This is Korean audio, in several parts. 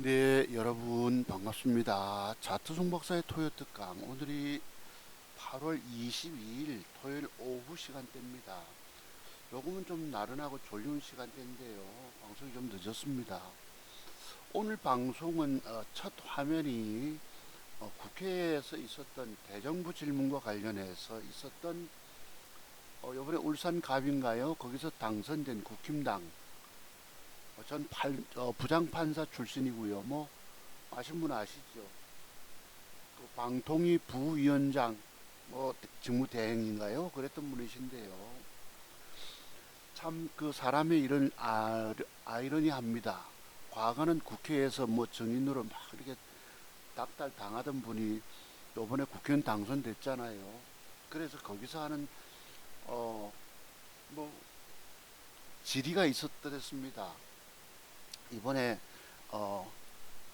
네, 여러분 반갑습니다. 자투송 박사의 토요 특강. 오늘이 8월 22일 토요일 오후 시간대입니다. 요금은 좀 나른하고 졸리운 시간대인데요. 방송이 좀 늦었습니다. 오늘 방송은 첫 화면이 국회에서 있었던 대정부 질문과 관련해서 있었던 요번에 울산갑인가요? 거기서 당선된 국힘당 전 부장판사 출신이고요. 뭐 아신 분 아시죠? 그 방통위 부위원장 뭐 직무대행인가요? 그랬던 분이신데요. 참 그 사람의 이런 아이러니합니다. 과거는 국회에서 뭐 증인으로 막 이렇게 닥달 당하던 분이 요번에 국회의원 당선됐잖아요. 그래서 거기서 하는 어 뭐 질의가 있었더랬습니다. 이번에 어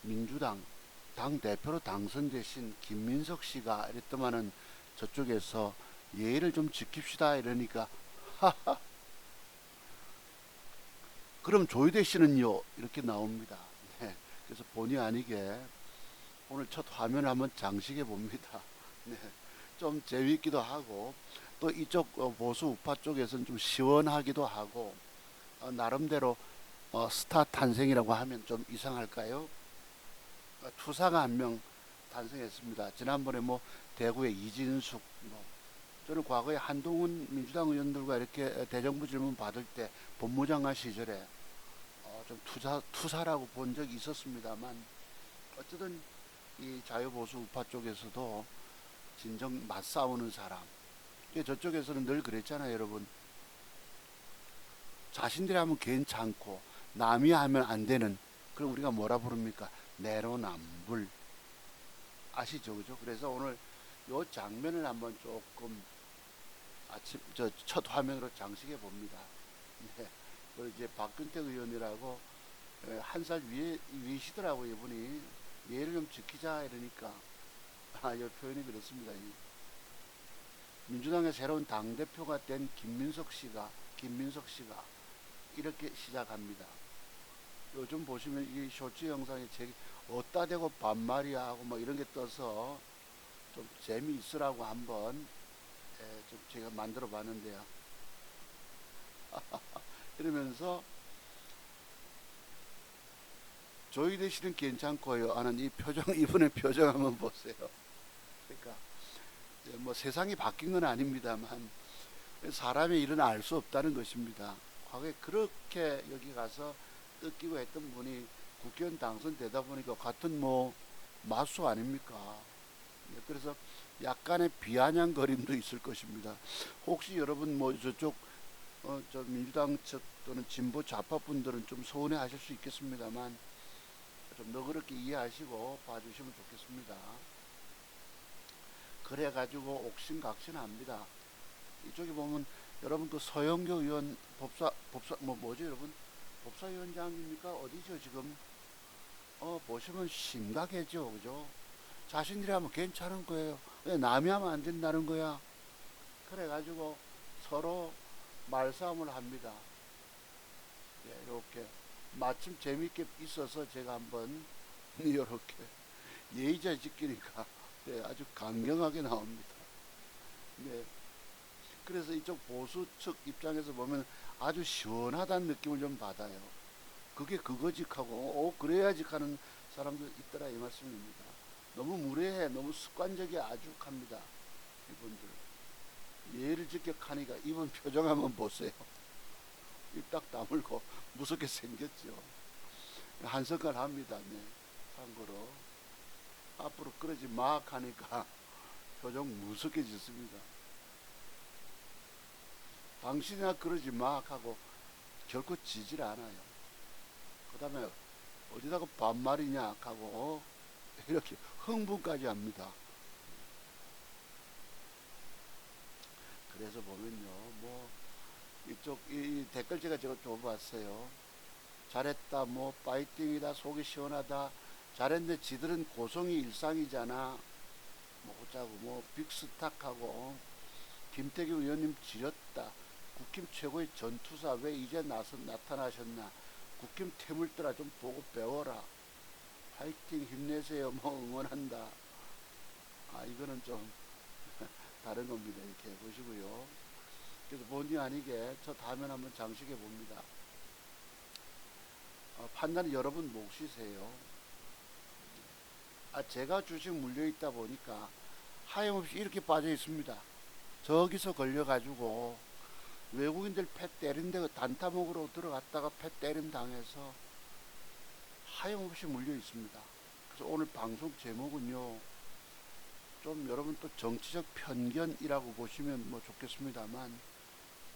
민주당 당 대표로 당선되신 김민석 씨가 이랬더만은 저쪽에서 예의를 좀 지킵시다 이러니까 그럼 조희대 씨는요 이렇게 나옵니다. 네, 그래서 본의 아니게 오늘 첫 화면을 한번 장식해 봅니다. 네, 좀 재미있기도 하고 또 이쪽 보수 우파 쪽에서는 좀 시원하기도 하고 나름대로 스타 탄생이라고 하면 좀 이상할까요? 투사가 한 명 탄생했습니다. 지난번에 뭐 대구의 이진숙, 뭐 저는 과거에 한동훈 민주당 의원들과 이렇게 대정부 질문 받을 때 법무장관 시절에 좀 투사라고 본 적이 있었습니다만 어쨌든 이 자유보수 우파 쪽에서도 진정 맞싸우는 사람. 저쪽에서는 늘 그랬잖아요, 여러분. 자신들이 하면 괜찮고 남이 하면 안 되는. 그럼 우리가 뭐라 부릅니까? 내로남불. 아시죠, 그죠? 그래서 오늘 요 장면을 한번 조금 아침 저 첫 화면으로 장식해 봅니다. 네. 그 이제 박근태 의원이라고 한 살 위시더라고 이분이 예를 좀 지키자 이러니까 이 표현이 그렇습니다. 민주당의 새로운 당 대표가 된 김민석 씨가 이렇게 시작합니다. 요즘 보시면 이 쇼츠 영상에 제 어따 대고 반말이야 하고 뭐 이런 게 떠서 좀 재미있으라고 한번 좀 제가 만들어 봤는데요. 이러면서 조희대 씨는 괜찮고요 하는 이 표정, 이분의 표정 한번 보세요. 그러니까 뭐 세상이 바뀐 건 아닙니다만 사람의 일은 알 수 없다는 것입니다. 과거에 그렇게 여기 가서 뜯기고 했던 분이 국회의원 당선되다 보니까 같은 뭐 마수 아닙니까? 그래서 약간의 비아냥거림도 있을 것입니다. 혹시 여러분 뭐 저쪽 저 민주당 측 또는 진보 좌파 분들은 좀 서운해하실 수 있겠습니다만 좀 너그럽게 이해하시고 봐주시면 좋겠습니다. 그래가지고 옥신각신합니다. 이쪽에 보면 여러분 그 서영교 의원 법사 뭐 뭐죠 여러분 법사위원장입니까 어디죠 지금 보시면 심각해져 그죠 자신들이 하면 괜찮은 거예요 왜 남이 하면 안 된다는 거야 그래가지고 서로 말싸움을 합니다. 예, 이렇게 마침 재밌게 있어서 제가 한번 이렇게 예의잘 지키니까 네, 아주 강경하게 나옵니다. 네. 그래서 이쪽 보수 측 입장에서 보면 아주 시원하다는 느낌을 좀 받아요. 그게 그거직하고 그래야지 하는 사람도 있더라 이 말씀입니다. 너무 무례해 너무 습관적이 아주합니다. 이분들 예의를 지켜하니까 이분 표정 한번 보세요. 입 딱 다물고 무섭게 생겼죠. 한석을 합니다. 네. 참고로 앞으로 그러지 막 하니까 표정 무섭게 짓습니다. 당신이나 그러지 막 하고 결코 지질 않아요. 그 다음에 어디다가 반말이냐 하고 이렇게 흥분까지 합니다. 그래서 보면요 뭐 이쪽 이 댓글 제가 줘봤어요. 잘했다 뭐 파이팅이다 속이 시원하다 잘했는데 지들은 고성이 일상이잖아 뭐 어쩌고 뭐 빅스탁하고 김태규 의원님 지렸다 국힘 최고의 전투사 왜 이제 나타나셨나 국힘 태물들아 좀 보고 배워라 파이팅 힘내세요 뭐 응원한다. 이거는 좀 다른 겁니다. 이렇게 보시고요. 그래서 본의 아니게 저 다음에 한번 장식해 봅니다. 판단은 여러분 몫이세요. 제가 주식 물려 있다 보니까 하염없이 이렇게 빠져 있습니다. 저기서 걸려가지고 외국인들 패 때린데 단타 먹으러 들어갔다가 패 때림 당해서 하염없이 물려 있습니다. 그래서 오늘 방송 제목은요, 좀 여러분 또 정치적 편견이라고 보시면 뭐 좋겠습니다만,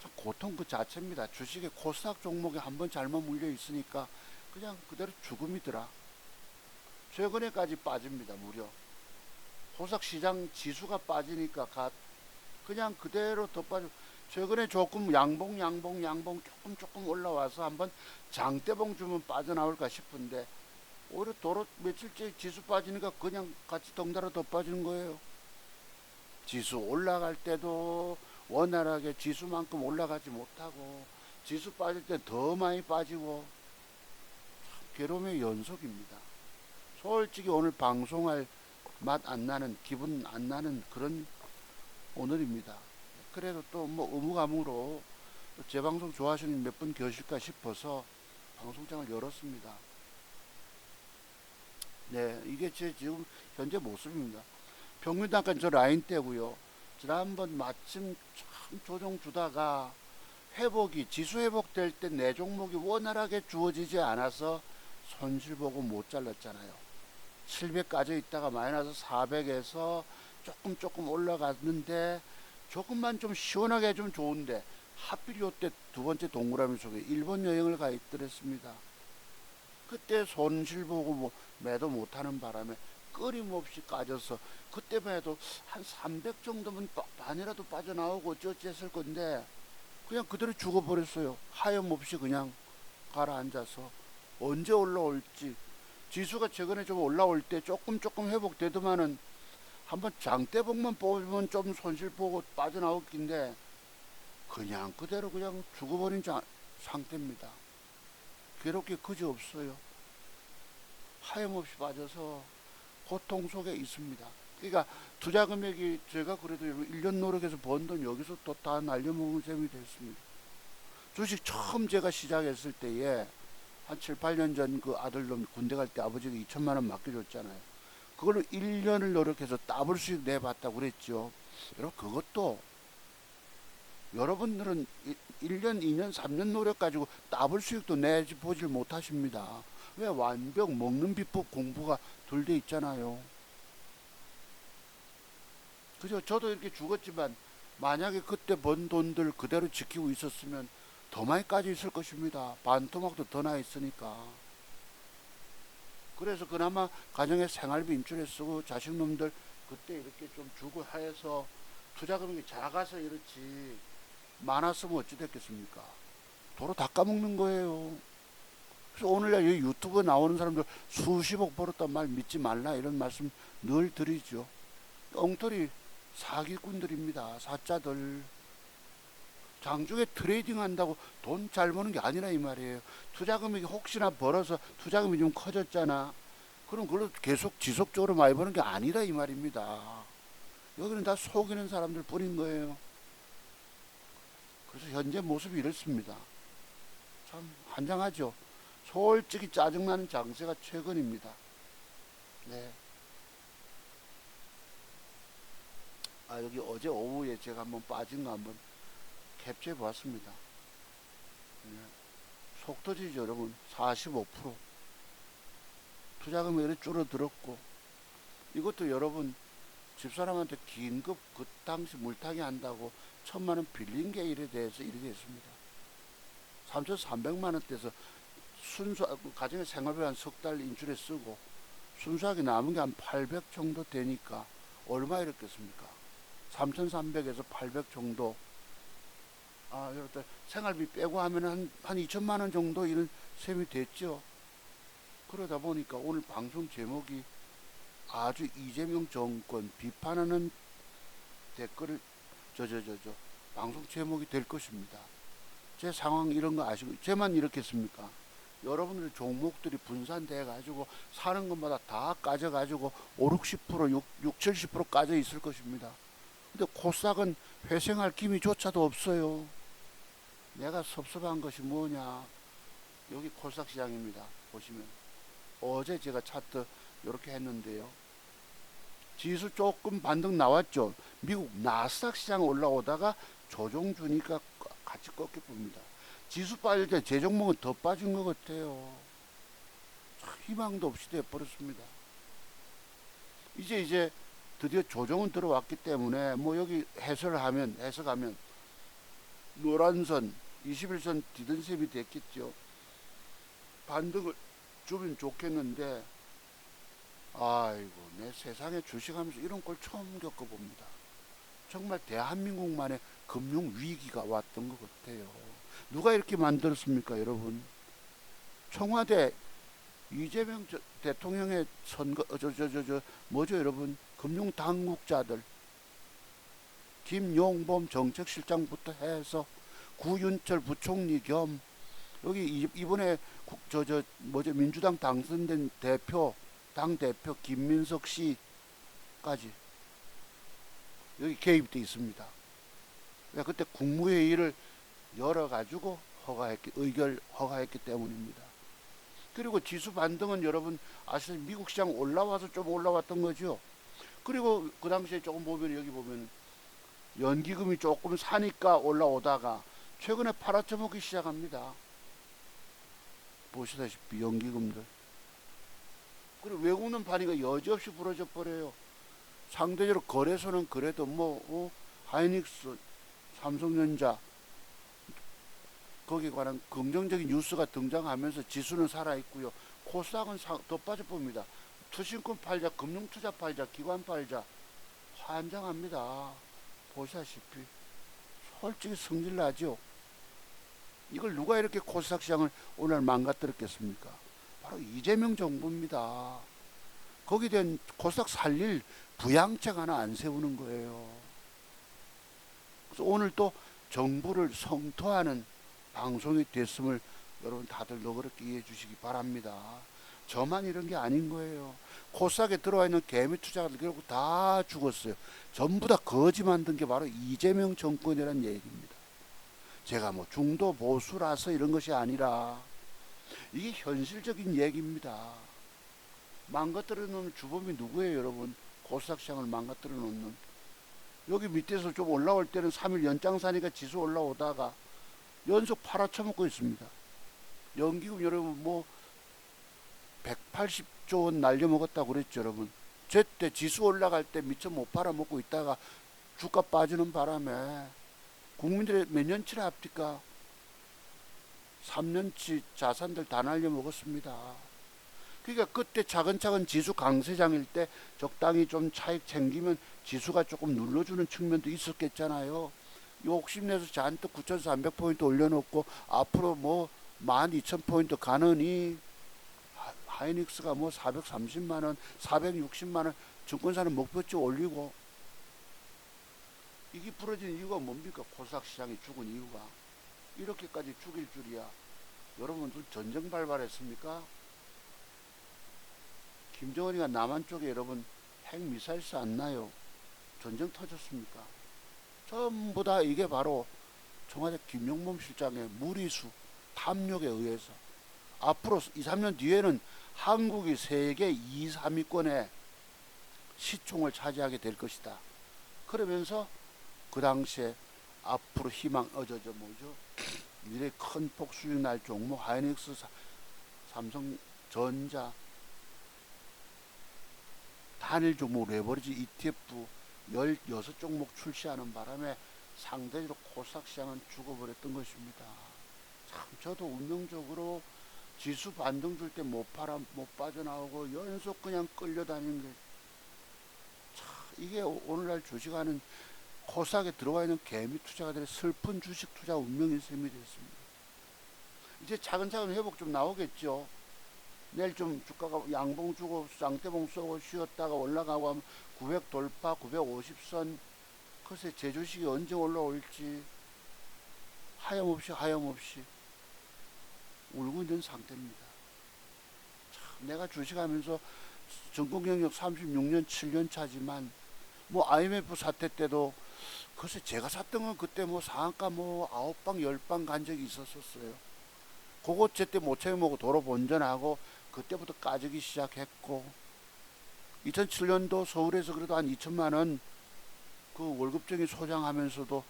참 고통 그 자체입니다. 주식의 코스닥 종목에 한번 잘못 물려 있으니까 그냥 그대로 죽음이더라. 최근에까지 빠집니다. 무려 코스닥 시장 지수가 빠지니까 그냥 그대로 더 빠져. 최근에 조금 양봉 조금 올라와서 한번 장대봉 주면 빠져나올까 싶은데 오히려 도로 며칠째 지수 빠지니까 그냥 같이 덩달아 더 빠지는 거예요. 지수 올라갈 때도 원활하게 지수만큼 올라가지 못하고 지수 빠질 때 더 많이 빠지고 괴로움의 연속입니다. 솔직히 오늘 방송할 맛 안 나는, 기분 안 나는 그런 오늘입니다. 그래도 또 뭐 의무감으로 제 방송 좋아하시는 몇 분 계실까 싶어서 방송장을 열었습니다. 네, 이게 제 지금 현재 모습입니다. 평균단가는 저 라인 때고요. 지난번 마침 참 조정 주다가 지수 회복될 때 내 종목이 원활하게 주어지지 않아서 손실 보고 못 잘랐잖아요. 700까지 있다가 마이너스 400에서 조금 올라갔는데 조금만 좀 시원하게 해주면 좋은데 하필 요때 두 번째 동그라미 속에 일본 여행을 가 있더랬습니다. 그때 손실 보고 뭐 매도 못하는 바람에 끊임없이 까져서 그때만 해도 한 300 정도면 반이라도 빠져나오고 어쩌했을 건데 그냥 그대로 죽어버렸어요. 하염없이 그냥 가라앉아서 언제 올라올지. 지수가 최근에 좀 올라올 때 조금 회복되더만은 한번 장대봉만 뽑으면 좀 손실 보고 빠져나올 긴데 그냥 그대로 그냥 죽어버린 상태입니다. 괴롭게 그지없어요. 하염없이 빠져서 고통 속에 있습니다. 그러니까 투자 금액이 제가 그래도 1년 노력해서 번 돈 여기서 또 다 날려먹는 셈이 됐습니다. 주식 처음 제가 시작했을 때에 한 7, 8년 전 그 아들놈 군대 갈 때 아버지가 2천만 원 맡겨줬잖아요. 그걸로 1년을 노력해서 더블 수익 내봤다고 그랬죠. 여러분 그것도 여러분들은 1년, 2년, 3년 노력 가지고 더블 수익도 내보질 못하십니다. 왜? 완벽 먹는 비법 공부가 덜 돼 있잖아요. 그죠? 저도 이렇게 죽었지만 만약에 그때 번 돈들 그대로 지키고 있었으면 더 많이까지 있을 것입니다. 반토막도 더 나 있으니까. 그래서 그나마 가정에 생활비 인출해 쓰고 자식놈들 그때 이렇게 좀 주고 해서 투자 금액이 작아서 이렇지 많았으면 어찌 됐겠습니까? 도로 다 까먹는 거예요. 그래서 오늘날 여기 유튜브에 나오는 사람들 수십억 벌었단 말 믿지 말라 이런 말씀 늘 드리죠. 엉터리 사기꾼들입니다. 사자들. 장중에 트레이딩 한다고 돈 잘 버는 게 아니라 이 말이에요. 투자 금액이 혹시나 벌어서 투자 금액이 좀 커졌잖아. 그럼 그걸로 계속 지속적으로 많이 버는 게 아니라 이 말입니다. 여기는 다 속이는 사람들 뿐인 거예요. 그래서 현재 모습이 이렇습니다. 참 한장하죠. 솔직히 짜증나는 장세가 최근입니다. 네. 여기 어제 오후에 제가 한번 빠진 거 한번 캡처해 보았습니다. 네. 속 터지죠, 여러분. 45%. 투자 금액이 줄어들었고, 이것도 여러분, 집사람한테 긴급 그 당시 물타기 한다고 1,000만원 빌린 게 일에 대해서 이렇게 됐습니다. 3,300만원대에서 가정의 생활비 한 석 달 인출해 쓰고, 순수하게 남은 게 한 800 정도 되니까, 얼마 이랬겠습니까? 3,300에서 800 정도. 여러분, 생활비 빼고 하면 한 2천만 원 정도 이런 셈이 됐죠. 그러다 보니까 오늘 방송 제목이 아주 이재명 정권 비판하는 댓글을 방송 제목이 될 것입니다. 제 상황 이런 거 아시고, 쟤만 이렇겠습니까? 여러분들 종목들이 분산돼 가지고 사는 것마다 다 까져 가지고 5, 60%, 6, 70% 까져 있을 것입니다. 근데 코스닥은 회생할 기미조차도 없어요. 내가 섭섭한 것이 뭐냐? 여기 코스닥 시장입니다. 보시면 어제 제가 차트 이렇게 했는데요. 지수 조금 반등 나왔죠. 미국 나스닥 시장 올라오다가 조정 주니까 같이 꺾여 봅니다. 지수 빠질 때 제 종목은 더 빠진 것 같아요. 희망도 없이 돼버렸습니다. 이제 드디어 조정은 들어왔기 때문에 뭐 여기 해석하면 노란선 21선 뒤든 셈이 됐겠죠. 반등을 주면 좋겠는데 아이고 내 세상에 주식하면서 이런 걸 처음 겪어봅니다. 정말 대한민국만의 금융위기가 왔던 것 같아요. 누가 이렇게 만들었습니까 여러분? 청와대 이재명 대통령의 선거 뭐죠 여러분? 금융당국자들 김용범 정책실장부터 해서 구윤철 부총리 겸 여기 이번에 민주당 당선된 당 대표 김민석 씨까지 여기 개입돼 있습니다. 그때 국무회의를 열어가지고 허가했기 때문입니다. 그리고 지수 반등은 여러분 아시다시피 미국 시장 올라와서 좀 올라왔던 거죠. 그리고 그 당시에 조금 보면 여기 보면 연기금이 조금 사니까 올라오다가 최근에 팔아쳐먹기 시작합니다. 보시다시피 연기금들. 그리고 외국는 파니까 여지없이 부러져 버려요. 상대적으로 거래소는 그래도 하이닉스, 삼성전자 거기에 관한 긍정적인 뉴스가 등장하면서 지수는 살아있고요. 코스닥은 더 빠져봅니다. 투신권 팔자, 금융투자 팔자, 기관 팔자 환장합니다. 보시다시피 솔직히 성질나죠. 이걸 누가 이렇게 코스닥 시장을 오늘 망가뜨렸겠습니까? 바로 이재명 정부입니다. 거기에 대한 코스닥 살릴 부양책 하나 안 세우는 거예요. 그래서 오늘 또 정부를 성토하는 방송이 됐음을 여러분 다들 너그럽게 이해해 주시기 바랍니다. 저만 이런 게 아닌 거예요. 코스닥에 들어와 있는 개미 투자가들 결국 다 죽었어요. 전부 다 거지 만든 게 바로 이재명 정권이라는 얘기입니다. 제가 중도 보수라서 이런 것이 아니라 이게 현실적인 얘기입니다. 망가뜨려 놓는 주범이 누구예요 여러분? 코스닥 시장을 망가뜨려 놓는. 여기 밑에서 좀 올라올 때는 3일 연장 사니까 지수 올라오다가 연속 팔아쳐먹고 있습니다. 연기금 여러분 180조 원 날려먹었다고 그랬죠 여러분. 제때 지수 올라갈 때 미처 못 팔아먹고 있다가 주가 빠지는 바람에 국민들의 몇 년치를 합니까? 3년치 자산들 다 날려먹었습니다. 그러니까 그때 차근차근 지수 강세장일 때 적당히 좀 차익 챙기면 지수가 조금 눌러주는 측면도 있었겠잖아요. 욕심내서 잔뜩 9,300포인트 올려놓고 앞으로 12,000포인트 가느니 하이닉스가 430만원, 460만원 증권사는 목표치 올리고 이게 부러진 이유가 뭡니까? 코스닥 시장이 죽은 이유가. 이렇게까지 죽일 줄이야. 여러분들 전쟁 발발했습니까? 김정은이가 남한 쪽에 여러분 핵미사일 쐈나요? 전쟁 터졌습니까? 전부 다 이게 바로 청와대 김용범 실장의 무리수, 탐욕에 의해서 앞으로 2, 3년 뒤에는 한국이 세계 2, 3위권의 시총을 차지하게 될 것이다. 그러면서 그 당시에 앞으로 희망 미래 큰 폭 수익 날 종목 하이닉스, 삼성전자 단일 종목 레버리지 ETF 16종목 출시하는 바람에 상대적으로 코스닥 시장은 죽어버렸던 것입니다. 참 저도 운명적으로 지수 반등 줄 때 못 빠져나오고 연속 그냥 끌려다니는 게 이게 오늘날 주식하는 코스닥에 들어와 있는 개미 투자가들의 슬픈 주식 투자 운명인 셈이 됐습니다. 이제 차근차근 회복 좀 나오겠죠. 내일 좀 주가가 양봉 주고 쌍대봉 쏘고 쉬었다가 올라가고 하면 900 돌파, 950선. 글쎄 제 주식이 언제 올라올지 하염없이 울고 있는 상태입니다. 참, 내가 주식하면서 전공 경력 36년 7년 차지만 뭐 IMF 사태 때도 글쎄 제가 샀던 건 그때 뭐 상한가 뭐 9방 10방 간 적이 있었어요. 그거 제때 못 채워먹고 도로 본전하고 그때부터 까지기 시작했고 2007년도 서울에서 그래도 한 2천만 원 그 월급쟁이 소장하면서도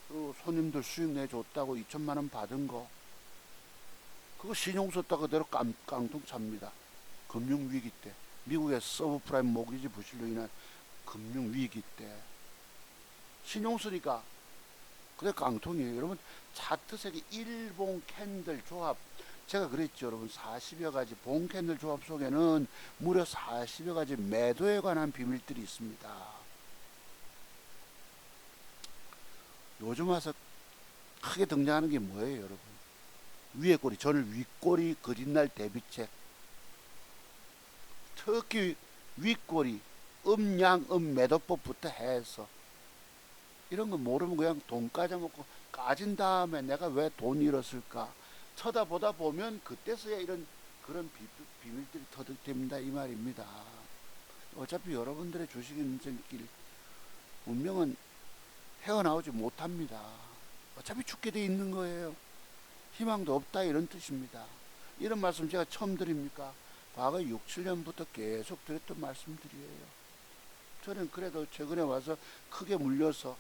그 손님들 수익 내줬다고 2천만 원 받은 거 그거 신용 썼다 그대로 깡통 찹니다. 금융위기 때 미국의 서브프라임 모기지 부실로 인한 금융위기 때 신용 쓰니까 그게 깡통이에요. 여러분 차트색이 일본 캔들 조합 제가 그랬죠. 여러분 40여 가지 본 캔들 조합 속에는 무려 40여 가지 매도에 관한 비밀들이 있습니다. 요즘 와서 크게 등장하는 게 뭐예요, 여러분? 위에 꼬리, 저는 윗꼬리 그린 날 대비책. 특히 윗꼬리, 음양, 매도법부터 해서 이런 거 모르면 그냥 돈 까져먹고 까진 다음에 내가 왜 돈 잃었을까? 쳐다보다 보면 그때서야 이런 그런 비밀들이 터득됩니다. 이 말입니다. 어차피 여러분들의 주식 인생길 운명은 헤어나오지 못합니다. 어차피 죽게 돼 있는 거예요. 희망도 없다 이런 뜻입니다. 이런 말씀 제가 처음 드립니까? 과거 6, 7년부터 계속 드렸던 말씀들이에요. 저는 그래도 최근에 와서 크게 물려서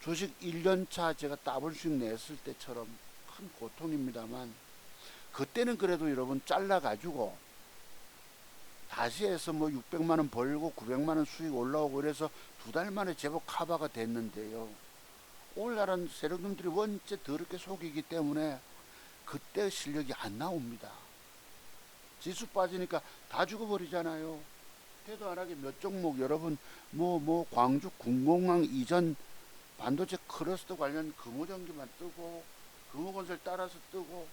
주식 1년차 제가 더블 수익 냈을 때처럼 큰 고통입니다만 그때는 그래도 여러분 잘라가지고 다시 해서 뭐 600만원 벌고 900만원 수익 올라오고 그래서 2달 만에 제법 커버가 됐는데요. 오늘날은 세력놈들이 원체 더럽게 속이기 때문에 그때 실력이 안 나옵니다. 지수 빠지니까 다 죽어버리잖아요. 대도 안 하게 몇 종목 여러분 광주 군공항 이전 반도체 클러스터 관련 금호전기만 뜨고 금호건설 따라서 뜨고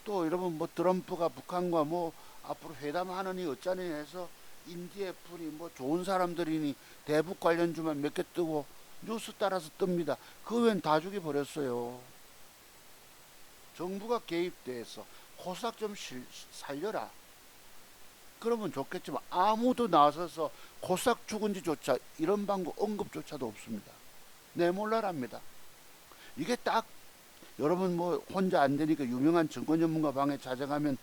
또 여러분 뭐 트럼프가 북한과 뭐 앞으로 회담하느니 어쩌니 해서 인디애플이 뭐 좋은 사람들이니 대북 관련주만 몇 개 뜨고 뉴스 따라서 뜹니다. 그 외엔 다 죽여버렸어요. 정부가 개입돼서 코스닥 좀 살려라. 그러면 좋겠지만 아무도 나서서 코스닥 죽은지조차 이런 방법 언급조차도 없습니다. 내몰라랍니다. 이게 딱 여러분 뭐 혼자 안 되니까 유명한 증권 전문가 방에 찾아가면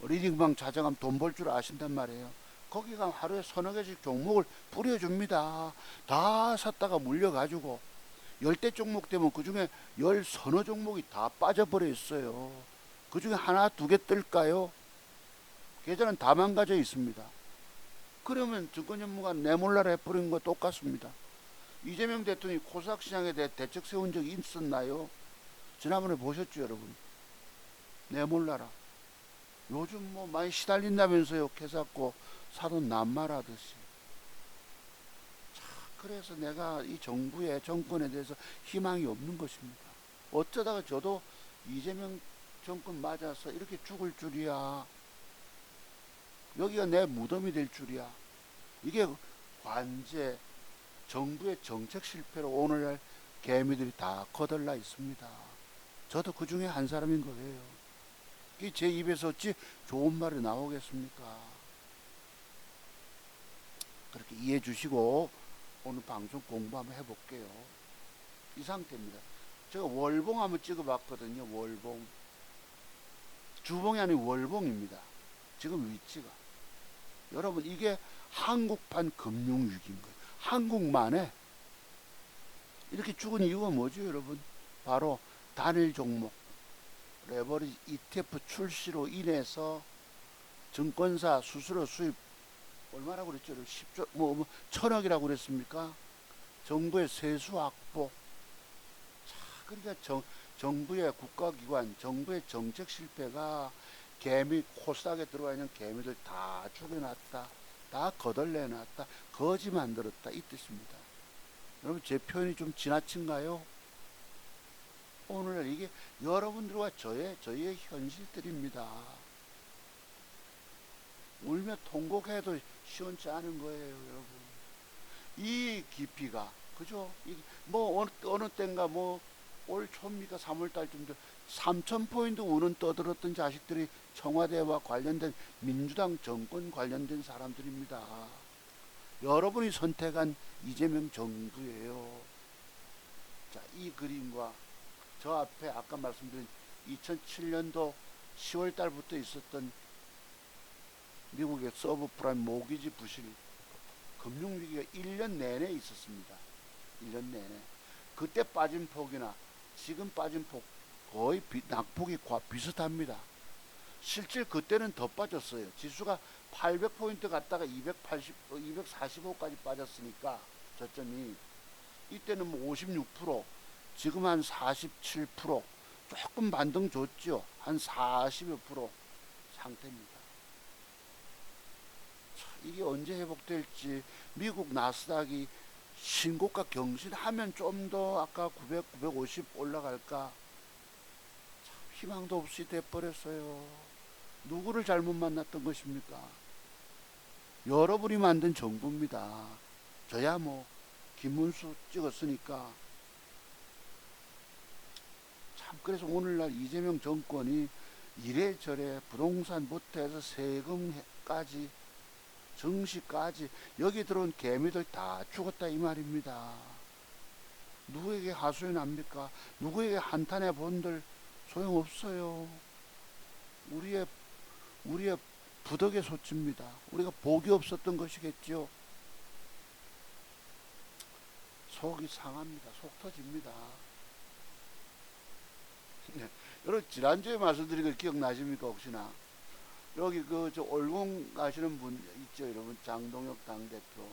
리딩방 찾아가면 돈 벌 줄 아신단 말이에요. 거기 가면 하루에 서너 개씩 종목을 뿌려줍니다. 다 샀다가 물려가지고 10대 종목 되면 그 중에 10서너 종목이 다 빠져버려 있어요. 그 중에 하나 두 개 뜰까요? 계좌는 다 망가져 있습니다. 그러면 증권 전문가 내몰라라 해버린 거 똑같습니다. 이재명 대통령이 코스닥 시장에 대해 대책 세운 적이 있었나요? 지난번에 보셨죠, 여러분? 내몰라라. 요즘 뭐 많이 시달린다면서요. 캐샀고 사돈 낱말하듯이. 그래서 내가 이 정부의 정권에 대해서 희망이 없는 것입니다. 어쩌다가 저도 이재명 정권 맞아서 이렇게 죽을 줄이야. 여기가 내 무덤이 될 줄이야. 이게 관제 정부의 정책 실패로 오늘날 개미들이 다 거들나 있습니다. 저도 그 중에 한 사람인 거예요. 제 입에서 어찌 좋은 말이 나오겠습니까? 그렇게 이해해 주시고 오늘 방송 공부 한번 해볼게요. 이 상태입니다. 제가 월봉 한번 찍어봤거든요. 월봉. 주봉이 아닌 월봉입니다. 지금 위치가. 여러분 이게 한국판 금융위기인 거예요. 한국만에 이렇게 죽은 이유가 뭐죠, 여러분? 바로 단일 종목 레버리지 ETF 출시로 인해서 증권사 수수료 수입 얼마라고 그랬죠? 10조 뭐 1000억이라고 그랬습니까? 정부의 세수 확보. 자, 그러니까 정부의 국가기관, 정부의 정책 실패가 개미 코스닥에 들어와 있는 개미들 다 죽여놨다, 다 거덜내놨다, 거지 만들었다 이 뜻입니다. 여러분 제 표현이 좀 지나친가요? 오늘 이게 여러분들과 저의 현실들입니다. 울며 통곡해도 시원치 않은 거예요, 여러분. 이 깊이가 그죠? 뭐 어느 때인가 뭐 올 초입니까? 3월달쯤 3,000포인트 우는 떠들었던 자식들이 청와대와 관련된 민주당 정권 관련된 사람들입니다. 여러분이 선택한 이재명 정부예요. 자, 이 그림과 저 앞에 아까 말씀드린 2007년도 10월 달부터 있었던 미국의 서브프라임 모기지 부실 금융위기가 1년 내내 있었습니다. 1년 내내. 그때 빠진 폭이나 지금 빠진 폭 거의 낙폭이 비슷합니다. 실제 그때는 더 빠졌어요. 지수가 800포인트 갔다가 245까지 빠졌으니까 저점이 이때는 뭐 56%, 지금 한 47%, 조금 반등 줬죠. 한 40여 프로 상태입니다. 이게 언제 회복될지. 미국 나스닥이 신고가 경신하면 좀 더 아까 900, 950 올라갈까 희망도 없이 돼버렸어요. 누구를 잘못 만났던 것입니까? 여러분이 만든 정부입니다. 저야 뭐 김문수 찍었으니까. 참 그래서 오늘날 이재명 정권이 이래저래 부동산부터 해서 세금까지 정시까지 여기 들어온 개미들 다 죽었다 이 말입니다. 누구에게 하소연 합니까? 누구에게 한탄해 본들 소용없어요. 우리의 부덕의 소치입니다. 우리가 복이 없었던 것이겠죠. 속이 상합니다. 속 터집니다. 네. 여러분 지난주에 말씀드린 거 기억나십니까 혹시나? 여기 저 올공 가시는 분 있죠 여러분. 장동혁 당대표.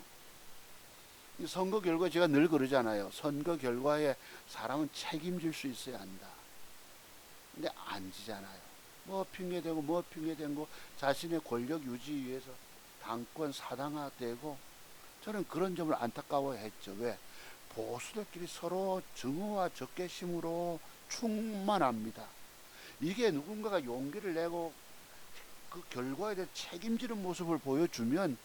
이 선거 결과 제가 늘 그러잖아요. 선거 결과에 사람은 책임질 수 있어야 한다. 근데 안 지잖아요. 뭐 핑계대고 뭐 핑계대고 자신의 권력 유지 위해서 당권 사당화되고 저는 그런 점을 안타까워했죠. 왜? 보수들끼리 서로 증오와 적개심으로 충만합니다. 이게 누군가가 용기를 내고 그 결과에 대해 책임지는 모습을 보여주면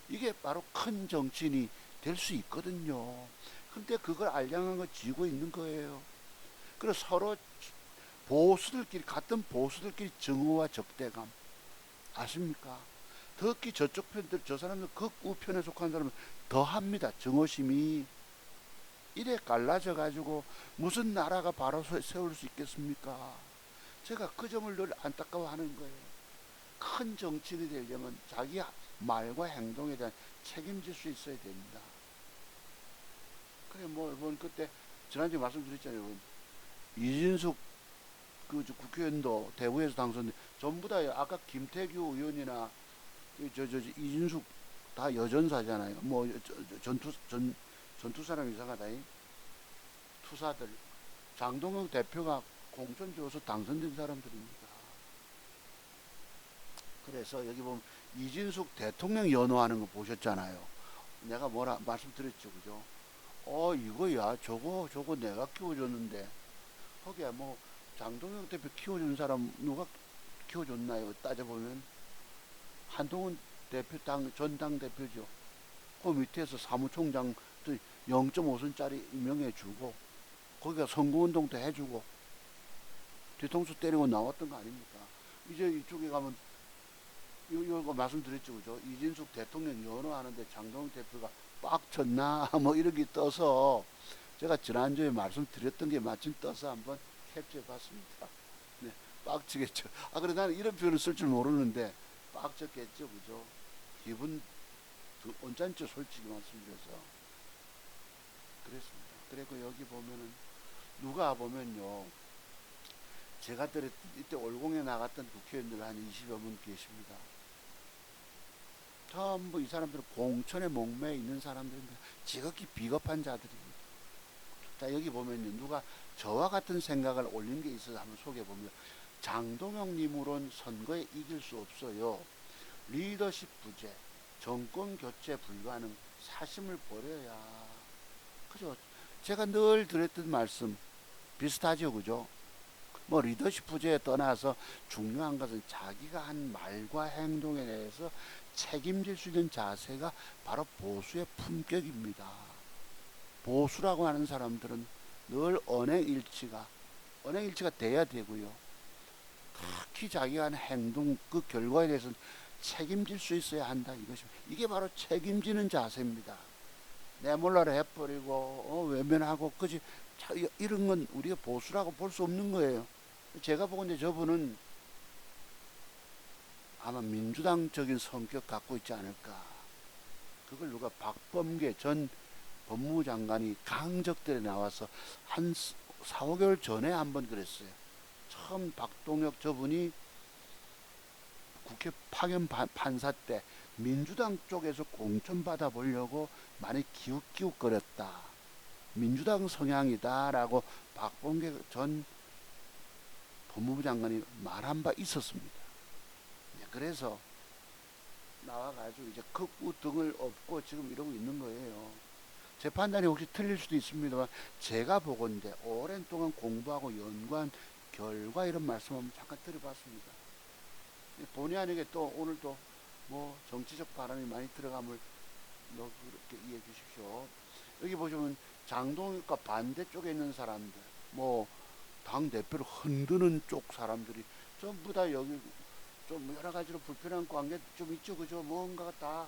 이게 바로 큰 정치인이 될 수 있거든요. 근데 그걸 알량한 거 쥐고 있는 거예요. 그래서 서로 보수들끼리 같은 보수들끼리 증오와 적대감 아십니까? 특히 저쪽 편들 저 사람들 극우편에 속한 사람은 더 합니다. 증오심이. 이래 갈라져 가지고 무슨 나라가 바로 세울 수 있겠습니까? 제가 그 점을 늘 안타까워하는 거예요. 큰 정치인이 되려면 자기 말과 행동에 대한 책임질 수 있어야 됩니다. 그래 뭐 여러분 그때 지난주에 말씀드렸잖아요. 여러분. 이진숙 그 국회의원도 대구에서 당선돼 전부 다 아까 김태규 의원이나 이진숙 다 여전사잖아요. 뭐 전투사람 이상하다. 투사들. 장동혁 대표가 공천 줘서 당선된 사람들입니다. 그래서 여기 보면 이진숙 대통령 연호하는 거 보셨잖아요. 내가 뭐라 말씀드렸죠, 그죠? 이거야, 저거 내가 키워줬는데. 거기야 뭐 장동혁 대표 키워준 사람 누가 키워줬나요? 따져보면 한동훈 대표 전 당대표죠. 그 밑에서 사무총장 0.5선짜리 임명해주고 거기가 선거운동도 해주고 뒤통수 때리고 나왔던 거 아닙니까? 이제 이쪽에 가면 이거 말씀드렸죠, 그죠? 이진숙 대통령 연호하는데 장동훈 대표가 빡쳤나 뭐 이렇게 떠서 제가 지난주에 말씀드렸던 게 마침 떠서 한번 캡처해 봤습니다. 네, 빡치겠죠. 그래 나는 이런 표현을 쓸 줄 모르는데 빡쳤겠죠, 그죠? 기분 언짢죠, 솔직히 말씀드려서. 그랬습니다. 그리고 여기 보면은 누가 보면요, 제가 이때 올공에 나갔던 국회의원들 한 20여 분 계십니다. 전부 이 사람들은 공천에 목매어 있는 사람들입니다. 지극히 비겁한 자들입니다. 자, 여기 보면요, 누가 저와 같은 생각을 올린 게 있어서 한번 소개해 봅니다. 장동혁님으론 선거에 이길 수 없어요. 리더십 부재, 정권 교체 불가능, 사심을 버려야. 그죠? 제가 늘 드렸던 말씀 비슷하죠, 그죠? 뭐 리더십 부재에 떠나서 중요한 것은 자기가 한 말과 행동에 대해서 책임질 수 있는 자세가 바로 보수의 품격입니다. 보수라고 하는 사람들은 늘 언행일치가 언행일치가 돼야 되고요. 특히 자기가 하는 행동 그 결과에 대해서는 책임질 수 있어야 한다 이것입니다. 이게 바로 책임지는 자세입니다. 내 몰라라 해버리고 외면하고 그지 이런 건 우리가 보수라고 볼 수 없는 거예요. 제가 보건대 저분은 아마 민주당적인 성격 갖고 있지 않을까. 그걸 누가 박범계 전 법무부 장관이 강적들에 나와서 한 4, 5개월 전에 한번 그랬어요. 처음 박동혁 저분이 국회 파견 판사 때 민주당 쪽에서 공천 받아보려고 많이 기웃기웃거렸다. 민주당 성향이다라고 박범계 전 법무부 장관이 말한 바 있었습니다. 그래서 나와가지고 이제 극우 등을 업고 지금 이러고 있는 거예요. 제 판단이 혹시 틀릴 수도 있습니다만 제가 보건대 오랜 동안 공부하고 연구한 결과 이런 말씀 한번 잠깐 드려봤습니다. 본의 아니게 또 오늘 또 뭐 정치적 발언이 많이 들어감을 그렇게 이해해 주십시오. 여기 보시면 장동혁과 반대쪽에 있는 사람들, 뭐 당 대표를 흔드는 쪽 사람들이 전부 다 여기 좀 여러 가지로 불편한 관계 좀 있죠, 그죠? 뭔가가 다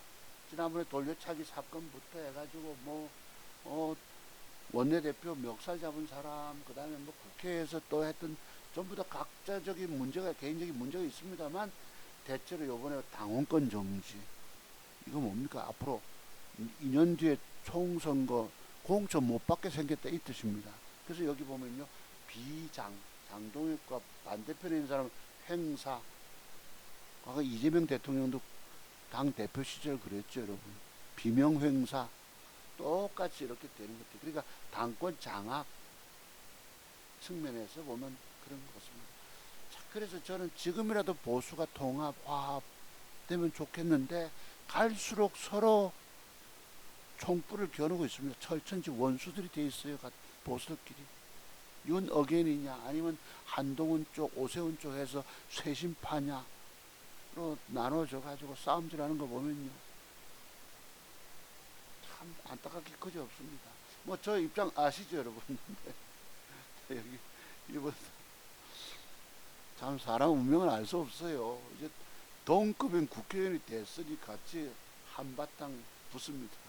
지난번에 돌려차기 사건부터 해가지고 원내대표 멱살 잡은 사람, 그 다음에 뭐 국회에서 또 했던 전부 다 각자적인 문제가 개인적인 문제가 있습니다만 대체로 요번에 당원권 정지 이거 뭡니까? 앞으로 2년 뒤에 총선거 공천 못 받게 생겼다 이 뜻입니다. 그래서 여기 보면요 장동혁과 반대편에 있는 사람은 행사. 과거 이재명 대통령도 당 대표 시절 그랬죠, 여러분. 비명 행사 똑같이 이렇게 되는 것들. 그러니까 당권 장악 측면에서 보면 그런 것 같습니다. 자, 그래서 저는 지금이라도 보수가 통합, 화합 되면 좋겠는데 갈수록 서로 총불을 겨누고 있습니다. 철천지 원수들이 돼 있어요, 보수들끼리. 윤 어게인이냐 아니면 한동훈 쪽, 오세훈 쪽 해서 쇄신파냐로 나눠져 가지고 싸움질하는 거 보면요 참 안타깝게 그지 없습니다. 뭐 저 입장 아시죠, 여러분? 여기 일본 참 사람 운명을 알 수 없어요. 이제 동급인 국회의원이 됐으니 같이 한바탕 붙습니다.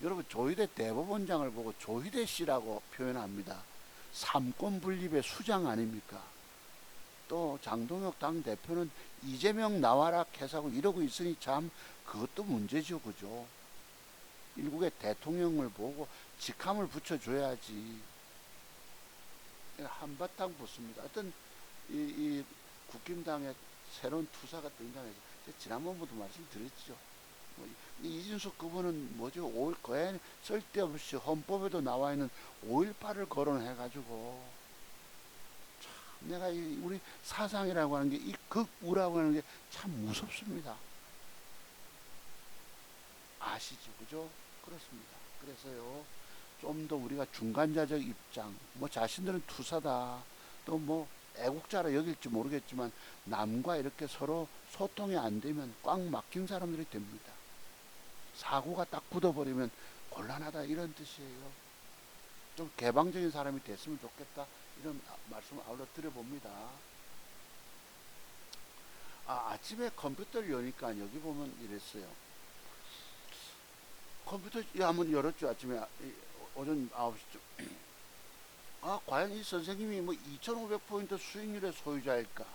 여러분 조희대 대법원장을 보고 조희대 씨라고 표현합니다. 삼권 분립의 수장 아닙니까? 또 장동혁 당대표는 이재명 나와라 해서고 이러고 있으니 참 그것도 문제죠, 그죠? 일국의 대통령을 보고 직함을 붙여줘야지. 한바탕 붙습니다. 어떤 이 국힘당의 새로운 투사가 등장해서 지난번부터 말씀드렸죠. 이준석 그분은 뭐죠? 거의 쓸데없이 헌법에도 나와 있는 5.18을 거론해가지고 참 내가 우리 사상이라고 하는 게 이 극우라고 하는 게 참 무섭습니다. 아시죠, 그죠? 그렇습니다. 그래서요 좀 더 우리가 중간자적 입장, 뭐 자신들은 투사다, 또 뭐 애국자라 여길지 모르겠지만 남과 이렇게 서로 소통이 안 되면 꽉 막힌 사람들이 됩니다. 사고가 딱 굳어버리면 곤란하다 이런 뜻이에요. 좀 개방적인 사람이 됐으면 좋겠다 이런 말씀을 아울러 드려봅니다. 아침에 컴퓨터를 여니까 여기 보면 이랬어요. 컴퓨터 한번 열었죠. 아침에 오전 9시쯤. 과연 이 선생님이 뭐 2,500포인트 수익률의 소유자일까?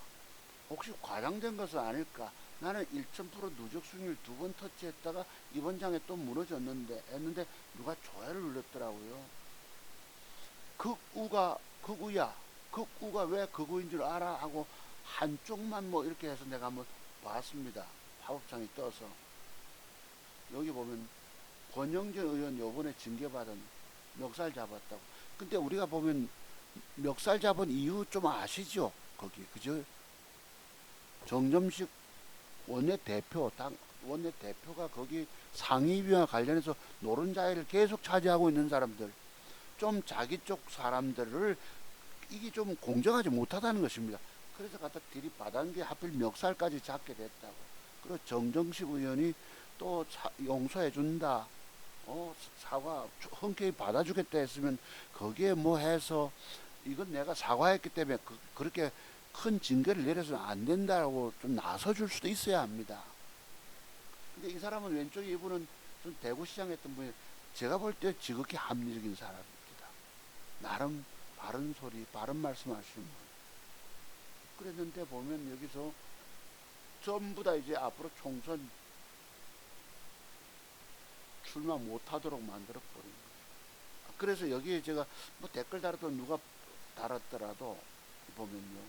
혹시 과장된 것은 아닐까? 나는 1,000% 누적 수익률 2번 터치했다가 이번 장에 또 무너졌는데 했는데 누가 좋아요를 눌렀더라고요. 극우야. 극우가 왜 극우인 줄 알아? 하고 한쪽만 뭐 이렇게 해서 내가 한번 봤습니다. 팝업창이 떠서. 여기 보면 권영진 의원 요번에 징계받은 멱살 잡았다고. 근데 우리가 보면 멱살 잡은 이유 좀 아시죠? 거기 그죠? 정점식 원내대표가 거기 상임위와 관련해서 노른자리를 계속 차지하고 있는 사람들, 좀 자기 쪽 사람들을 이게 좀 공정하지 못하다는 것입니다. 그래서 갖다 들이받은 게 하필 멱살까지 잡게 됐다고. 그리고 정정식 의원이 또 용서해준다. 사과 흔쾌히 받아주겠다 했으면 거기에 뭐 해서 이건 내가 사과했기 때문에 그렇게 큰 징계를 내려서는 안 된다고 좀 나서줄 수도 있어야 합니다. 근데 이 사람은 왼쪽에 이분은 좀 대구시장 했던 분이 제가 볼 때 지극히 합리적인 사람입니다. 나름 바른 소리, 바른 말씀 하시는 분. 그랬는데 보면 여기서 전부 다 이제 앞으로 총선 출마 못하도록 만들어버린 거죠. 그래서 여기에 제가 뭐 댓글 달았던 누가 달았더라도 보면요.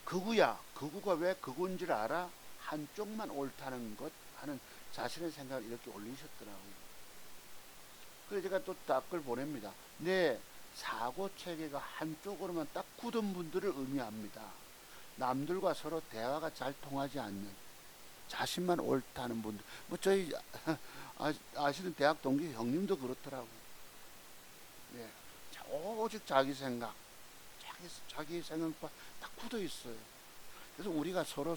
극우야, 극우가 왜 극우인지를 알아? 한쪽만 옳다는 것 하는 자신의 생각을 이렇게 올리셨더라고요. 그래서 제가 또 댓글 보냅니다. 네, 사고 체계가 한쪽으로만 딱 굳은 분들을 의미합니다. 남들과 서로 대화가 잘 통하지 않는 자신만 옳다는 분들. 뭐 저희 아시는 대학 동기 형님도 그렇더라고. 네, 오직 자기 생각, 자기 생각과 딱 굳어 있어요. 그래서 우리가 서로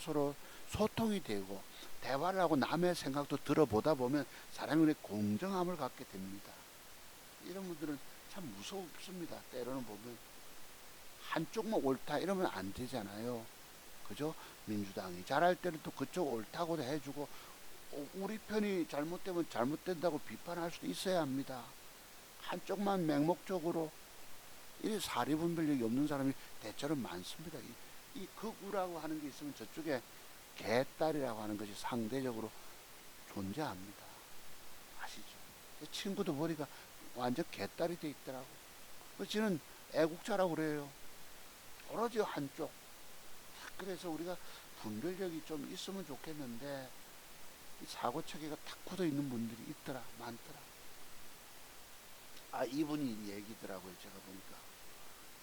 소통이 되고 대화를 하고 남의 생각도 들어보다 보면 사람이 공정함을 갖게 됩니다. 이런 분들은 참 무섭습니다. 때로는 보면 한쪽만 옳다 이러면 안 되잖아요. 그죠? 민주당이 잘할 때는 또 그쪽 옳다고 해주고 우리 편이 잘못되면 잘못된다고 비판할 수도 있어야 합니다. 한쪽만 맹목적으로 이 사리분별력이 없는 사람이 대체로 많습니다. 이 극우라고 하는 게 있으면 저쪽에 개딸이라고 하는 것이 상대적으로 존재합니다. 아시죠? 친구도 보니까 완전 개딸이 돼 있더라고. 저는 애국자라고 그래요. 오로지 한쪽. 그래서 우리가 분별력이 좀 있으면 좋겠는데 사고 체계가 탁 굳어 있는 분들이 있더라, 많더라. 이분이 얘기더라고요. 제가 보니까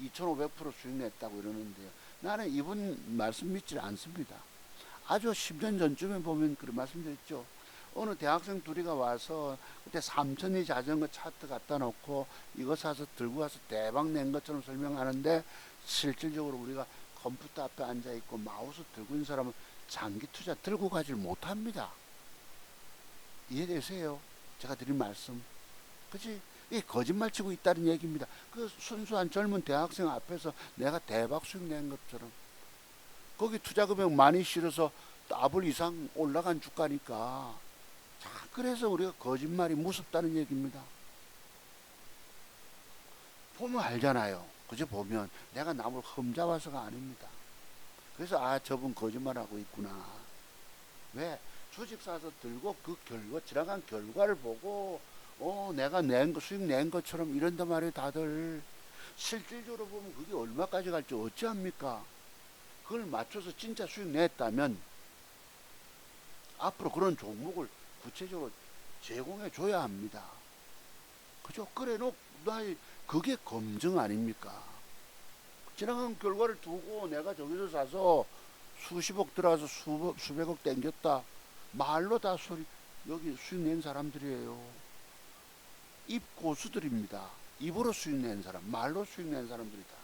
2,500% 수익 냈다고 이러는데요. 나는 이분 말씀 믿지 않습니다. 아주 10년 전쯤에 보면 그런 말씀드렸죠. 어느 대학생 둘이가 와서 그때 3,000이 자전거 차트 갖다 놓고 이거 사서 들고 와서 대박 낸 것처럼 설명하는데 실질적으로 우리가 컴퓨터 앞에 앉아 있고 마우스 들고 있는 사람은 장기 투자 들고 가질 못합니다. 이해되세요? 제가 드린 말씀. 그치? 이게 거짓말 치고 있다는 얘기입니다. 그 순수한 젊은 대학생 앞에서 내가 대박 수익 낸 것처럼 거기 투자 금액 많이 실어서 더블 이상 올라간 주가니까. 자, 그래서 우리가 거짓말이 무섭다는 얘기입니다. 보면 알잖아요. 그저 보면 내가 남을 흠잡아서가 아닙니다. 그래서 저분 거짓말하고 있구나. 왜? 주식 사서 들고 그 결과 지나간 결과를 보고 내가 수익 낸 것처럼 이런단 말이에요. 다들 실질적으로 보면 그게 얼마까지 갈지 어찌합니까? 그걸 맞춰서 진짜 수익 냈다면 앞으로 그런 종목을 구체적으로 제공해 줘야 합니다. 그죠? 그래 놓고 그게 검증 아닙니까? 지나간 결과를 두고 내가 저기서 사서 수십억 들어가서 수백억 땡겼다. 말로 다 여기 수익 낸 사람들이에요. 입 고수들입니다. 입으로 수익 낸 사람, 말로 수익 낸 사람들이다.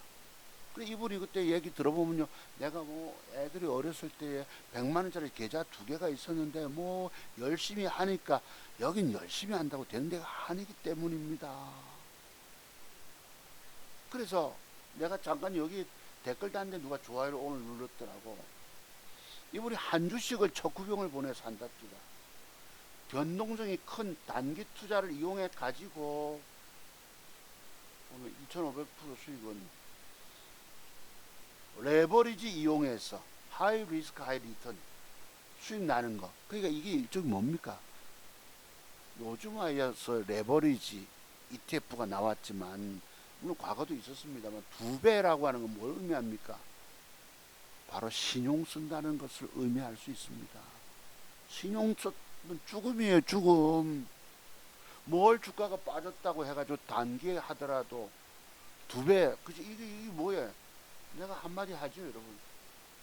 그래 이분이 그때 얘기 들어보면요. 내가 뭐 애들이 어렸을 때에 100만 원짜리 계좌 2개가 있었는데 뭐 열심히 하니까 여긴 열심히 한다고 되는 데가 아니기 때문입니다. 그래서 내가 잠깐 여기 댓글 단데 누가 좋아요를 오늘 눌렀더라고. 이분이 한 주씩을 척후병을 보내 산답니다. 변동성이 큰 단기 투자를 이용해 가지고 오늘 2,500% 수익은 레버리지 이용해서 하이 리스크 하이 리턴 수익 나는 거. 그러니까 이게 일종이 뭡니까? 요즘 와서 레버리지 ETF가 나왔지만 물론 과거도 있었습니다만 2배라고 하는 건 뭘 의미합니까? 바로 신용 쓴다는 것을 의미할 수 있습니다. 신용 쓰면 죽음이에요. 죽음. 뭘 주가가 빠졌다고 해가지고 단기에 하더라도 2배. 그치? 이게 뭐예요? 내가 한마디 하죠, 여러분.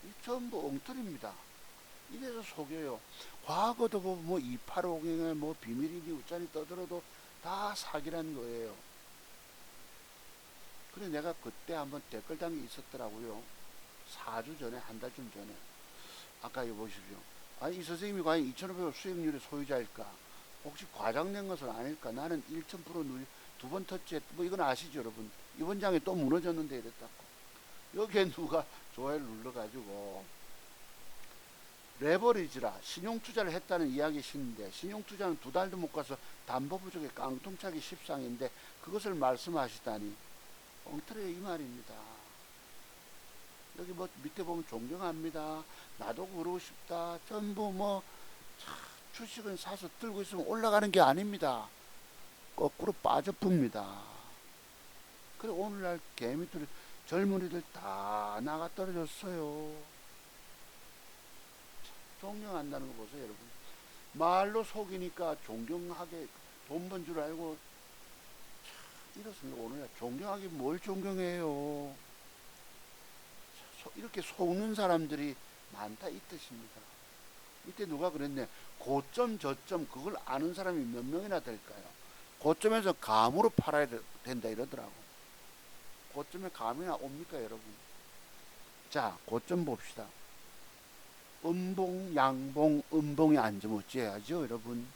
이 전부 엉터리입니다. 이래서 속여요. 과거도 뭐 2850에 뭐 비밀이니 우짜니 떠들어도 다 사기란 거예요. 그래 내가 그때 한번 댓글 단계 있었더라고요. 4주 전에, 한 달쯤 전에. 아까 이거 보십시오. 이 선생님이 과연 2,500원 수익률의 소유자일까? 혹시 과장된 것은 아닐까? 나는 1000% 두 번 터치했, 뭐 이건 아시죠, 여러분? 이번 장에 또 무너졌는데 이랬다고. 여기에 누가 좋아요를 눌러가지고 레버리지라 신용투자를 했다는 이야기신데, 신용투자는 2달도 못 가서 담보 부족에 깡통차기 십상인데 그것을 말씀하시다니 엉터리 이 말입니다. 여기 뭐 밑에 보면 존경합니다, 나도 그러고 싶다, 전부 뭐 주식은 사서 들고 있으면 올라가는 게 아닙니다. 거꾸로 빠져봅니다. 그래 오늘날 개미들 젊은이들 다 나가 떨어졌어요. 존경한다는 거 보세요, 여러분. 말로 속이니까 존경하게 돈 번 줄 알고 이렇습니다. 오늘날 존경하기 뭘 존경해요. 이렇게 속는 사람들이 많다 이 뜻입니다. 이때 누가 그랬네. 고점 저점 그걸 아는 사람이 몇 명이나 될까요? 고점에서 감으로 팔아야 된다 이러더라고. 고점에 감이나 옵니까 여러분? 자, 고점 봅시다. 음봉, 양봉, 음봉이 앉으면 어찌해야죠 여러분?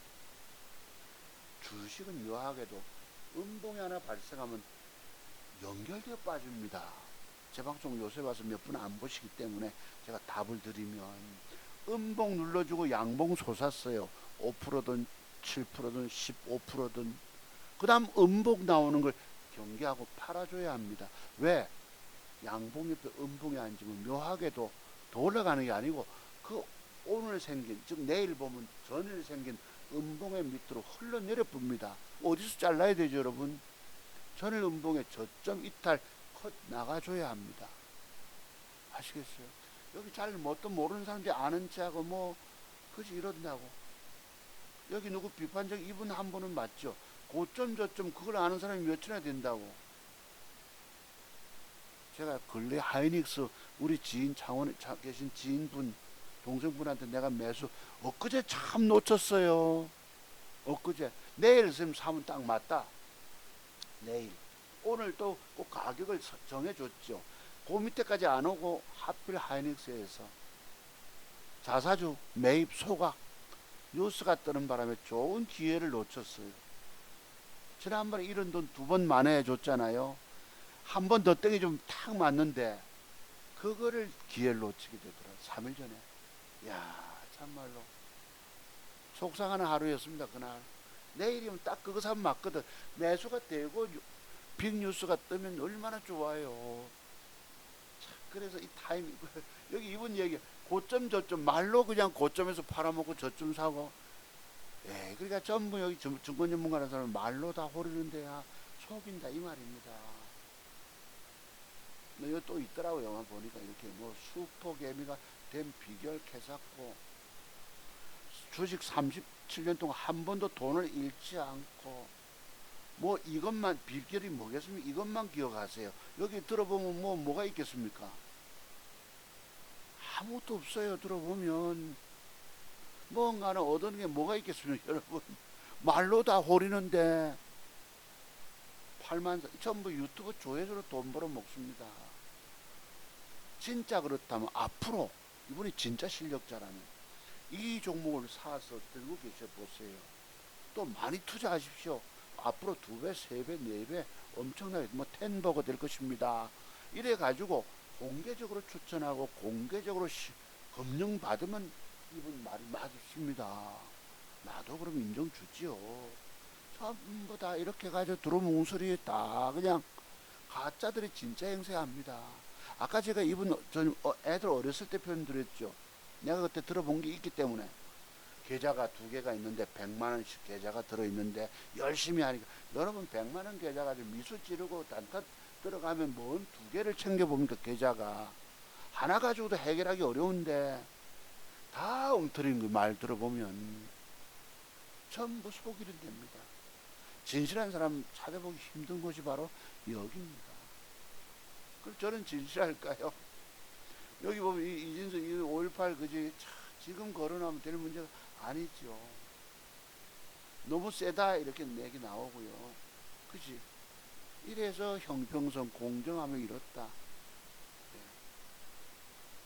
주식은 묘하게도 음봉이 하나 발생하면 연결되어 빠집니다. 제 방송 요새 와서 몇 분 안 보시기 때문에 제가 답을 드리면, 음봉 눌러주고 양봉 솟았어요. 5%든 7%든 15%든. 그 다음 음봉 나오는 걸 경계하고 팔아줘야 합니다. 왜? 양봉 옆에 음봉이 앉으면 묘하게도 더 올라가는 게 아니고 그 오늘 생긴, 즉 내일 보면 전일 생긴 음봉의 밑으로 흘러내려 봅니다. 어디서 잘라야 되죠 여러분? 전일 음봉의 저점 이탈 컷 나가줘야 합니다. 아시겠어요? 여기 잘 뭣도 모르는 사람들이 아는 체하고 뭐 그지 이런다고. 여기 누구 비판적 이분 한 분은 맞죠. 고점 저점 그걸 아는 사람이 몇이나 된다고. 제가 근래 하이닉스 우리 지인 창원에 계신 지인분 동생분한테 내가 매수 엊그제 참 놓쳤어요. 엊그제. 내일 쌤 사면 딱 맞다. 내일. 오늘 또 꼭 가격을 정해줬죠. 그 밑에까지 안 오고 하필 하이닉스에서 자사주 매입 소각 뉴스가 뜨는 바람에 좋은 기회를 놓쳤어요. 지난번에 이런 돈 2번 만회해 줬잖아요. 한 번 더 땡이 좀 탁 맞는데 그거를 기회를 놓치게 되더라고요. 3일 전에. 야 참말로 속상하는 하루였습니다. 그날. 내일이면 딱 그거 사면 맞거든. 매수가 되고 빅뉴스가 뜨면 얼마나 좋아요. 그래서 이 타이밍 여기 이분 얘기 고점 저점 말로 그냥 고점에서 팔아먹고 저점 사고, 예, 그러니까 전부 여기 증권 전문가라는 사람은 말로 다 호르는데야 속인다 이 말입니다. 이거 또 있더라고 영화 보니까 이렇게 뭐 슈퍼개미가 된 비결 캐샀고, 주식 37년 동안 한 번도 돈을 잃지 않고, 뭐 이것만 비결이 뭐겠습니까? 이것만 기억하세요. 여기 들어보면 뭐가 있겠습니까? 아무것도 없어요. 들어보면 뭔가는 얻는 게 뭐가 있겠습니까 여러분? 말로 다 호리는데 8만 전부 유튜브 조회수로 돈 벌어 먹습니다. 진짜 그렇다면 앞으로 이분이 진짜 실력자라면 이 종목을 사서 들고 계셔 보세요. 또 많이 투자하십시오. 앞으로 2배, 3배, 4배 엄청나게 뭐 텐버거 될 것입니다. 이래 가지고 공개적으로 추천하고 공개적으로 검증받으면 이분 말이 맞습니다. 나도 그럼 인정 주지요. 전부 다 이렇게 가지고 들어오면 웅소리 다 그냥 가짜들이 진짜 행세합니다. 아까 제가 이분 애들 어렸을 때 표현 드렸죠. 내가 그때 들어본 게 있기 때문에. 계좌가 2개가 있는데 100만원씩 계좌가 들어있는데 열심히 하니까, 여러분 100만원 계좌 가지고 미수 찌르고 단타 들어가면 뭔 2개를 챙겨봅니까? 계좌가 하나 가지고도 해결하기 어려운데 다 엉터리인 거 말 들어보면 전부 속이는 됩니다. 진실한 사람 찾아보기 힘든 곳이 바로 여기입니다. 그럼 저는 진실할까요? 여기 보면 이진석 518 그지 지금 거론하면 될 문제가 아니죠. 너무 세다 이렇게 얘기 나오고요. 그지? 이래서 형평성 공정함을 잃었다.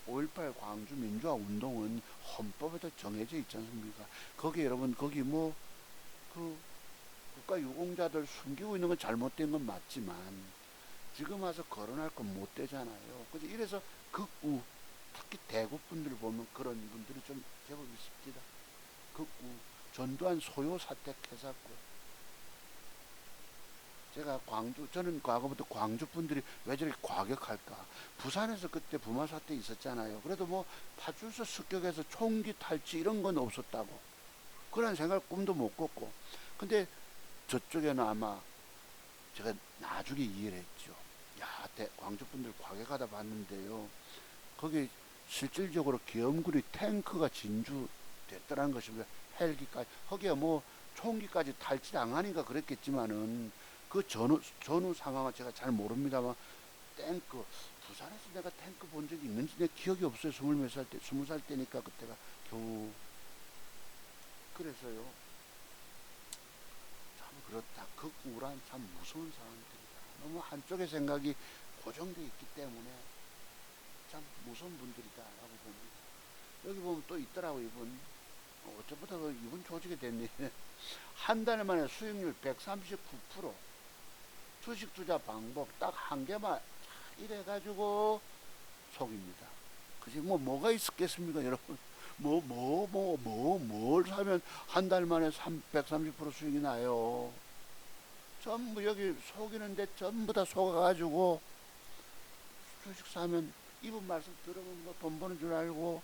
5.18 광주 민주화 운동은 헌법에도 정해져 있지 않습니까? 거기 여러분 거기 뭐 그 국가 유공자들 숨기고 있는 건 잘못된 건 맞지만 지금 와서 거론할 건 못 되잖아요. 그래서 이래서 극우, 특히 대구 분들 보면 그런 분들이 좀 제법 있습니다. 극우, 전두환 소요 사태 해갖고 제가 저는 과거부터 광주 분들이 왜 저렇게 과격할까? 부산에서 그때 부마 사태 있었잖아요. 그래도 뭐 파출소 습격해서 총기 탈취 이런 건 없었다고. 그런 생각 꿈도 못 꿨고. 근데 저쪽에는 아마 제가 나중에 이해를 했죠. 야, 광주 분들 과격하다 봤는데요. 거기 실질적으로 계엄군이 탱크가 진주됐더라는 것입니다. 헬기까지. 거기에 뭐 총기까지 탈취당하니까 그랬겠지만은 그 전후 상황은 제가 잘 모릅니다만 탱크 부산에서 내가 탱크 본 적이 있는지 내 기억이 없어요. 20살 때, 20살 때니까 그때가 겨우. 그래서요. 참 그렇다. 극우란 참 무서운 사람들이다. 너무 한쪽의 생각이 고정되어 있기 때문에 참 무서운 분들이다라고 봅니다. 여기 보면 또 있더라고 이분. 어쩌다 이분 조직이 됐네. 한 달 만에 수익률 139%. 주식 투자 방법 딱 한 개만 이래가지고 속입니다. 그지 뭐가 있었겠습니까 여러분. 뭘 사면 한 달 만에 130% 수익이 나요. 전부 여기 속이는데 전부 다 속아가지고 주식 사면 이분 말씀 들으면 뭐 돈 버는 줄 알고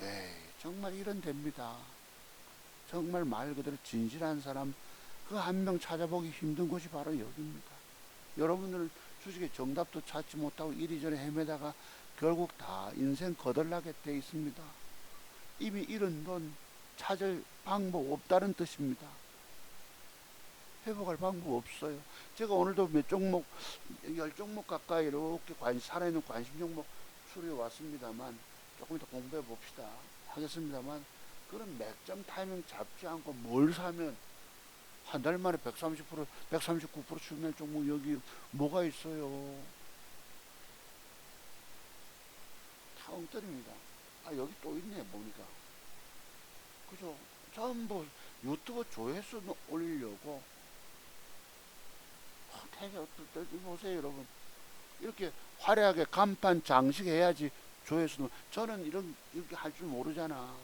에이 정말 이런 됩니다. 정말 말 그대로 진실한 사람 그 한 명 찾아보기 힘든 곳이 바로 여기입니다. 여러분들 주식의 정답도 찾지 못하고 이리저리 헤매다가 결국 다 인생 거덜나게 돼 있습니다. 이미 잃은 돈 찾을 방법 없다는 뜻입니다. 회복할 방법 없어요. 제가 오늘도 몇 종목, 10종목 가까이 이렇게 살아있는 관심 종목 수리해 왔습니다만 조금 더 공부해 봅시다 하겠습니다만 그런 맥점 타이밍 잡지 않고 뭘 사면 한 달 만에 130%, 139% 수익 날 종목 여기 뭐가 있어요? 다 엉터리입니다. 아 여기 또 있네 보니까. 그죠? 전부 유튜브 조회수 올리려고 보세요 여러분. 이렇게 화려하게 간판 장식해야지 조회수는. 저는 이렇게 할 줄 모르잖아.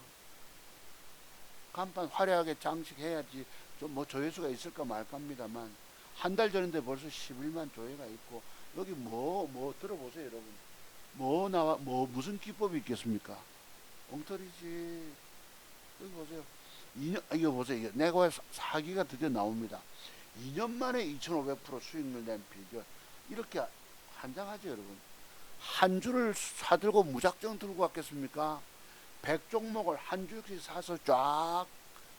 간판 화려하게 장식해야지 좀 뭐 조회수가 있을까 말까입니다만 한 달 전인데 벌써 11만 조회가 있고 여기 뭐 들어보세요 여러분. 무슨 기법이 있겠습니까? 엉터리지. 여기 보세요. 이거 보세요. 내가 사기가 드디어 나옵니다. 2년 만에 2500% 수익률 낸 비결. 이렇게 한장하죠 여러분. 한 주를 사들고 무작정 들고 왔겠습니까? 100종목을 한 주씩 사서 쫙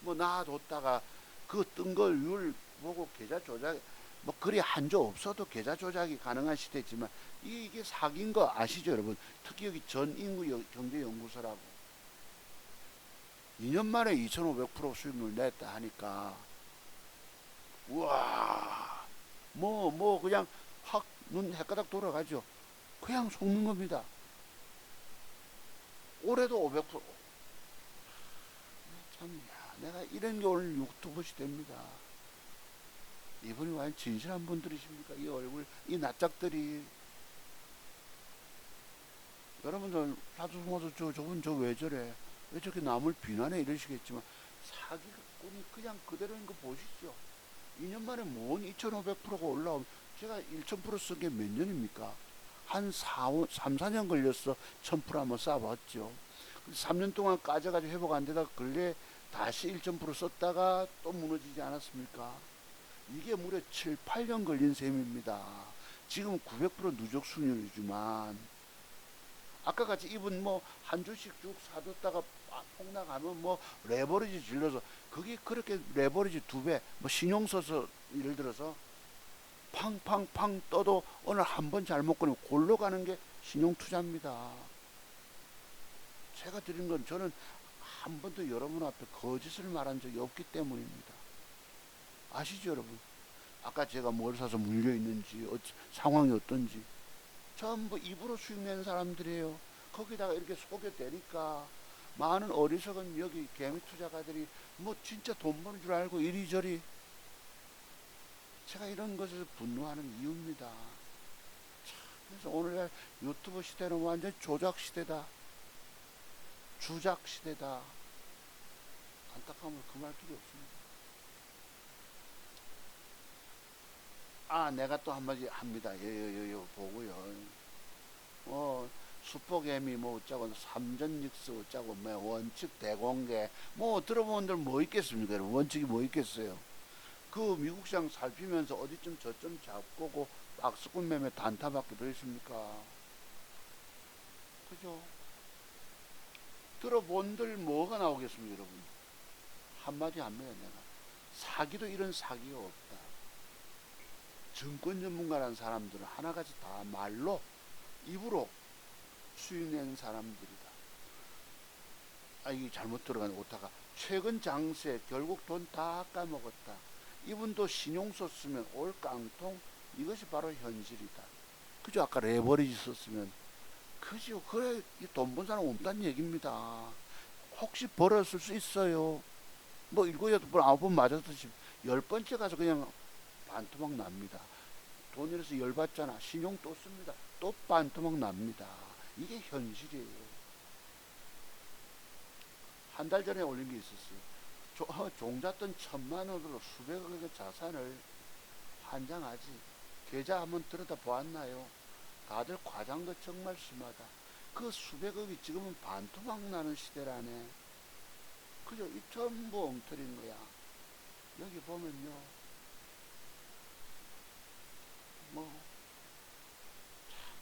뭐 놔뒀다가 그 뜬 걸 보고 계좌 조작, 뭐 그리 한 주 없어도 계좌 조작이 가능한 시대지만 이게 사기인 거 아시죠 여러분? 특히 여기 전인구 경제연구소라고 2년 만에 2500% 수익률 냈다 하니까 우와 그냥 확 눈 헷가닥 돌아가죠. 그냥 속는 겁니다. 올해도 500%. 참 내가 이런 게 오늘 유튜브 시대입니다. 이분이 완전 진실한 분들이십니까? 이 얼굴 이 낯짝들이. 여러분들 사주모도 저분 저 왜 저래 왜 저렇게 남을 비난해 이러시겠지만 사기꾼이 그냥 그대로인 거 보시죠. 2년 만에 뭔 2500%가 올라오면 제가 1000% 쓴 게 몇 년입니까? 한 3, 4년 걸렸어. 1000% 한번 쌓아봤죠. 3년 동안 까져가지고 회복 안 되다가 근래 다시 1000% 썼다가 또 무너지지 않았습니까? 이게 무려 7, 8년 걸린 셈입니다. 지금 900% 누적 수익률이지만 아까 같이 이분 뭐 한 주씩 쭉 사뒀다가 폭락하면 뭐 레버리지 질러서 그게 그렇게 레버리지 2배 뭐 신용 써서 예를 들어서 팡팡팡 떠도 오늘 한 번 잘못 걸리면 골로 가는 게 신용 투자입니다. 제가 드린 건 저는 한 번도 여러분 앞에 거짓을 말한 적이 없기 때문입니다. 아시죠 여러분? 아까 제가 뭘 사서 물려 있는지 상황이 어떤지 전부 입으로 수익 낸 사람들이에요. 거기다가 이렇게 속여대니까 많은 어리석은 여기 개미 투자가들이 뭐 진짜 돈 버는 줄 알고 이리저리, 제가 이런 것을 분노하는 이유입니다. 그래서 오늘날 유튜브 시대는 완전 조작 시대다, 주작 시대다. 안타까움을 금할 길이 없습니다. 아, 내가 또 한마디 합니다. 보고요. 수포개미 뭐 어쩌고 삼전직수 어쩌고 뭐 원칙 대공개 뭐 들어본 들 뭐 있겠습니까? 원칙이 뭐 있겠어요? 그 미국 시장 살피면서 어디쯤 저점 잡고고 박스권 매매 단타밖에 더 있습니까? 그죠? 들어본들 뭐가 나오겠습니까, 여러분? 한마디 합니다, 내가. 사기도 이런 사기가 없다. 증권 전문가라는 사람들은 하나같이 다 말로, 입으로 수익낸 사람들이다. 아, 이게 잘못 들어간 오타가. 최근 장세 결국 돈 다 까먹었다. 이분도 신용 썼으면 올 깡통. 이것이 바로 현실이다. 그죠? 아까 레버리지 썼으면. 그죠? 그래, 돈 번 사람 없다는 얘기입니다. 혹시 벌었을 수 있어요. 뭐 7, 8번, 9번 맞았듯이 10번째 가서 그냥 반토막 납니다. 돈이라서 열받잖아. 신용 또 씁니다. 또 반토막 납니다. 이게 현실이에요. 한 달 전에 올린 게 있었어요. 종잣돈 1,000만 원으로 수백억의 자산을 환장하지. 계좌 한번 들여다 보았나요? 다들 과장도 정말 심하다. 그 수백억이 지금은 반토막 나는 시대라네. 그죠? 이 전부 엉터리인 거야. 여기 보면요. 뭐,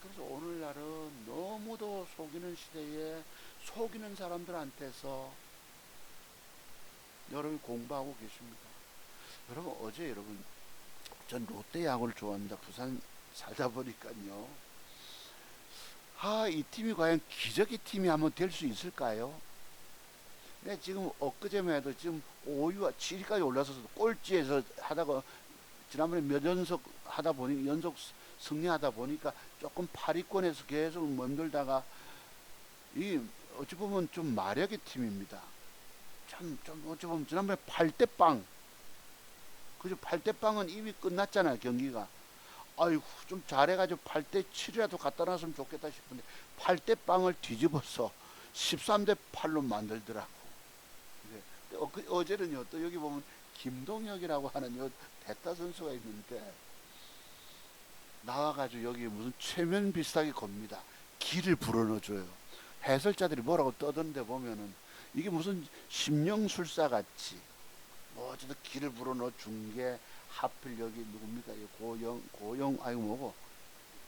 그래서 오늘날은 너무도 속이는 시대에 속이는 사람들한테서 여러분이 공부하고 계십니다. 여러분, 어제 여러분, 전 롯데 야구를 좋아합니다. 부산 살다 보니까요. 이 팀이 과연 기적의 팀이 한번 될 수 있을까요? 네, 지금 엊그제만 해도 지금 5위와 7위까지 올라서서 꼴찌에서 하다가 지난번에 몇 연속 하다 보니 연속 승리하다 보니까 조금 8위권에서 계속 멈돌다가 이 어찌 보면 좀 마력의 팀입니다. 좀 어찌 보면 지난번에 8대0, 그죠? 8대0은 이미 끝났잖아요, 경기가. 아이고, 좀 잘해가지고 8대7이라도 갖다 놨으면 좋겠다 싶은데 8대0을 뒤집어서 13대8로 만들더라고. 어제는요, 또 여기 보면 김동혁이라고 하는 요 대타 선수가 있는데 나와가지고 여기 무슨 최면 비슷하게 겁니다. 기를 불어넣어줘요. 해설자들이 뭐라고 떠드는데 보면은 이게 무슨 심령술사 같이 뭐 어쨌든 기를 불어넣어 준 게 하필 여기 누굽니까? 고영 아이고 뭐고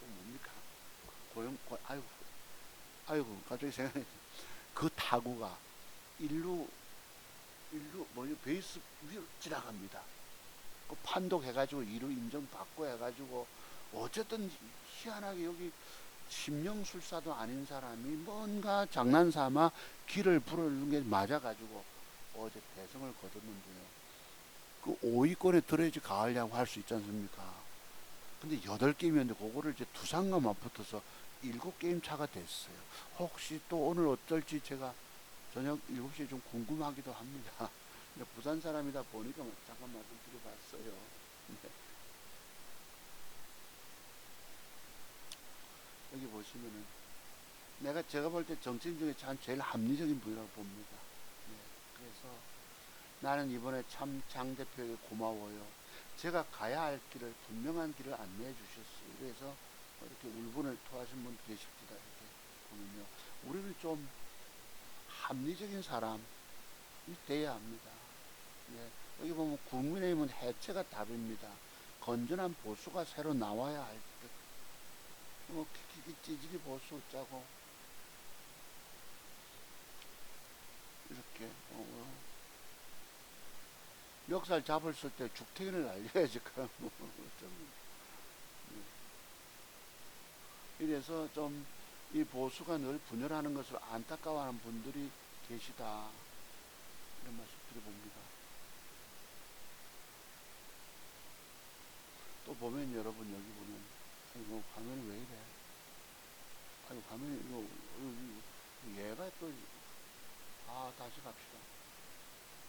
뭡니까? 아이고 갑자기 생각이 그 타구가 일루 뭐지 베이스 위로 지나갑니다. 그 판독해가지고 이루 인정받고 해가지고 어쨌든 희한하게 여기 심령술사도 아닌 사람이 뭔가 장난삼아 기를 불어넣는 게 맞아가지고 어제 대성을 거뒀는데요. 그 5위권에 들어야지 가을야구 할 수 있지 않습니까? 근데 8게임이었는데 그거를 이제 두산과만 붙어서 7게임 차가 됐어요. 혹시 또 오늘 어떨지 제가 저녁 7시에 좀 궁금하기도 합니다. 부산 사람이다 보니까 잠깐 말씀드려봤어요. 네. 여기 보시면은 제가 볼 때 정치인 중에 참 제일 합리적인 분이라고 봅니다. 네. 그래서 나는 이번에 참 장 대표에게 고마워요. 제가 가야 할 길을 분명한 길을 안내해 주셨어요. 그래서 이렇게 울분을 토하신 분 계십니다. 이렇게 보면요. 우리는 좀 합리적인 사람이 돼야 합니다. 네. 여기 보면 국민의힘은 해체가 답입니다. 건전한 보수가 새로 나와야 할 듯. 키키키 찌질이 보수 어쩌고 이렇게 멱살 잡았을 때 죽탱이를 날려야지. 그럼 뭐 이래서 좀 이 보수가 늘 분열하는 것을 안타까워하는 분들이 계시다. 이런 말씀 드려봅니다. 또 보면 여러분 여기 보면 이거 화면이 왜 이래? 아이고 화면이 이거 얘가 또 다시 갑시다.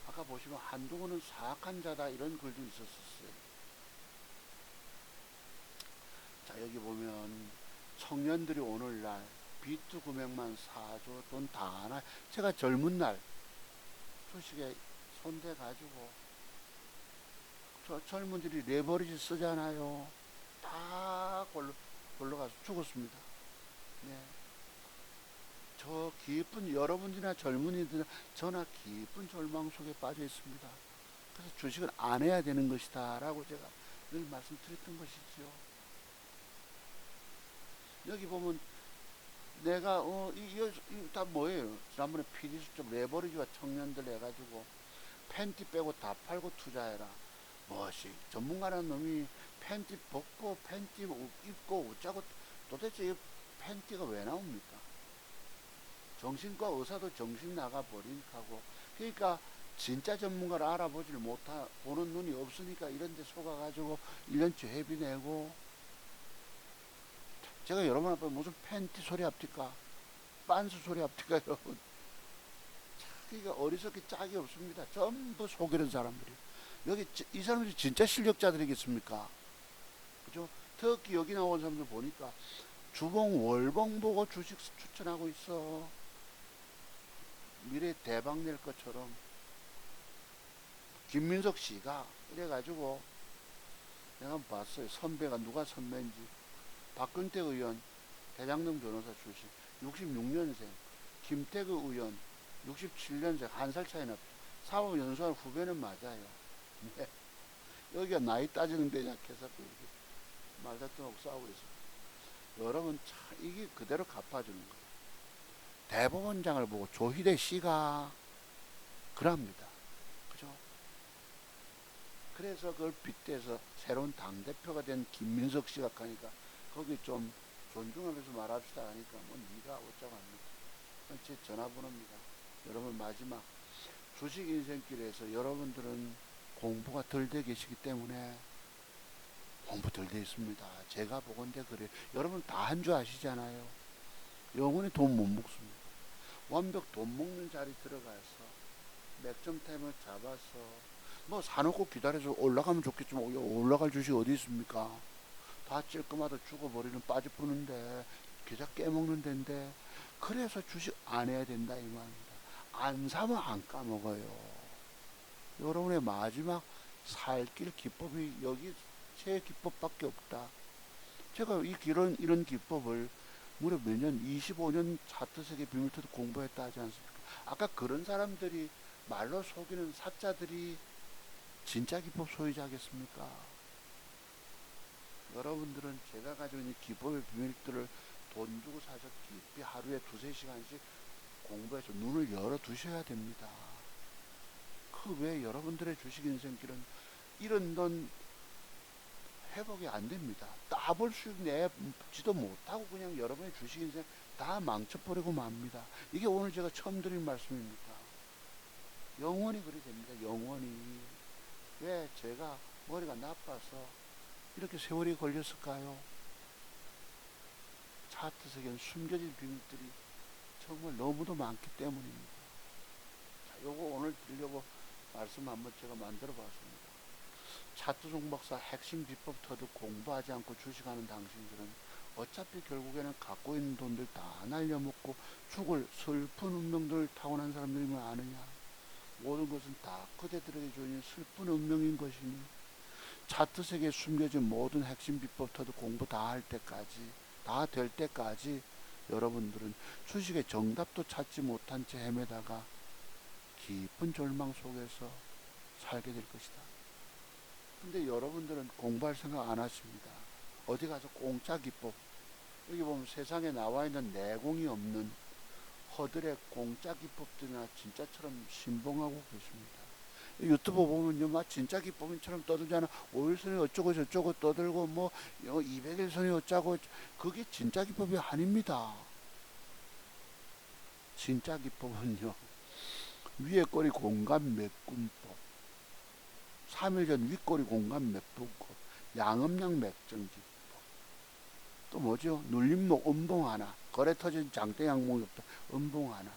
아까 보시면 한동훈은 사악한 자다 이런 글도 있었었어요. 자, 여기 보면 청년들이 오늘날 비트 금액만 사줘 돈 다 하나. 제가 젊은 날 주식에 손대 가지고 저 젊은들이 레버리지 쓰잖아요. 다 골로 가서 죽었습니다. 네. 저 깊은 여러분들이나 젊은이들이나 저나 깊은 절망 속에 빠져 있습니다. 그래서 주식은 안 해야 되는 것이다 라고 제가 늘 말씀드렸던 것이죠. 여기 보면 내가 이거 다 뭐예요? 지난번에 PD 수첩 레버리지와 청년들 해가지고 팬티 빼고 다 팔고 투자해라. 뭐시 전문가라는 놈이 팬티 벗고 팬티 입고 웃자고 도대체 이 팬티가 왜 나옵니까? 정신과 의사도 정신 나가 버린 하고. 그러니까 진짜 전문가를 알아보질 못하 보는 눈이 없으니까 이런 데 속아가지고 1년치 회비 내고. 제가 여러분 앞에 무슨 팬티 소리 합니까? 빤스 소리 합니까 여러분? 그러니까 어리석기 짝이 없습니다. 전부 속이는 사람들이. 여기 이 사람들이 진짜 실력자들이겠습니까? 그죠? 특히 여기 나온 사람들 보니까 주봉 월봉 보고 주식 추천하고 있어. 미래 대박 낼 것처럼. 김민석 씨가 이래가지고 내가 한번 봤어요. 선배가 누가 선배인지. 박근태 의원 대장동 변호사 출신 66년생, 김태그 의원 67년생, 한 살 차이 납니다. 사법연수원 후배는 맞아요. 네. 여기가 나이 따지는 데냐 해서 말다툼하고 싸우고 있습니다. 여러분 참 이게 그대로 갚아주는 거예요. 대법원장을 보고 조희대 씨가 그럽니다. 그죠? 그래서 그걸 빗대서 새로운 당대표가 된 김민석 씨가 가니까 거기 좀 존중하면서 말합시다 하니까 뭐 네가 어쩌고 합니까? 제 전화번호입니다. 여러분 마지막 주식 인생길에서 여러분들은 공부가 덜 돼 계시기 때문에 공부 덜 돼 있습니다. 제가 보건대 그래요. 여러분 다 한 줄 아시잖아요. 영원히 돈 못 먹습니다. 완벽 돈 먹는 자리 들어가서 맥점 타임을 잡아서 뭐 사놓고 기다려서 올라가면 좋겠지만 올라갈 주식 어디 있습니까? 다 찔끔하다 죽어버리는 빠져보는데 계좌 깨먹는 데인데. 그래서 주식 안 해야 된다 이 말입니다. 안 사면 안 까먹어요. 여러분의 마지막 살 길 기법이 여기 제 기법밖에 없다. 제가 이런 기법을 무려 몇 년, 25년 차트세계 비밀투도 공부했다 하지 않습니까? 아까 그런 사람들이 말로 속이는 사자들이 진짜 기법 소유자겠습니까? 여러분들은 제가 가지고 있는 기법의 비밀들을 돈 주고 사서 깊이 하루에 2~3시간씩 공부해서 눈을 열어 두셔야 됩니다. 그 외에 여러분들의 주식 인생길은 이런 돈 회복이 안 됩니다. 따볼 수익 내지도 못하고 그냥 여러분의 주식 인생 다 망쳐버리고 맙니다. 이게 오늘 제가 처음 드린 말씀입니다. 영원히 그리 됩니다. 영원히. 왜 제가 머리가 나빠서 이렇게 세월이 걸렸을까요? 차트 세계는 숨겨진 비밀들이 정말 너무도 많기 때문입니다. 자, 요거 오늘 드리려고 말씀 한번 제가 만들어 봤습니다. 차트 종박사 핵심 비법 터득 공부하지 않고 주식하는 당신들은 어차피 결국에는 갖고 있는 돈들 다 날려먹고 죽을 슬픈 운명들을 타고난 사람들이면 아느냐. 모든 것은 다 그대들에게 주어진 슬픈 운명인 것이니 차트 세계에 숨겨진 모든 핵심 비법 터득 공부 다 할 때까지, 다 될 때까지 여러분들은 주식의 정답도 찾지 못한 채 헤매다가 깊은 절망 속에서 살게 될 것이다. 근데 여러분들은 공부할 생각 안 하십니다. 어디 가서 공짜 기법, 여기 보면 세상에 나와 있는 내공이 없는 허들의 공짜 기법들이나 진짜처럼 신봉하고 계십니다. 유튜브 보면요, 막 진짜 기법인처럼 떠들잖아. 5일선이 어쩌고 저쩌고 떠들고, 뭐, 200일선이 어쩌고, 그게 진짜 기법이 아닙니다. 진짜 기법은요, 위에 꼬리 공간 맥군법, 3일 전 윗꼬리 공간 맥분법, 양음량 맥정기법, 또 뭐죠? 눌림목 음봉 하나, 거래 터진 장대 양봉이 없다, 음봉 하나.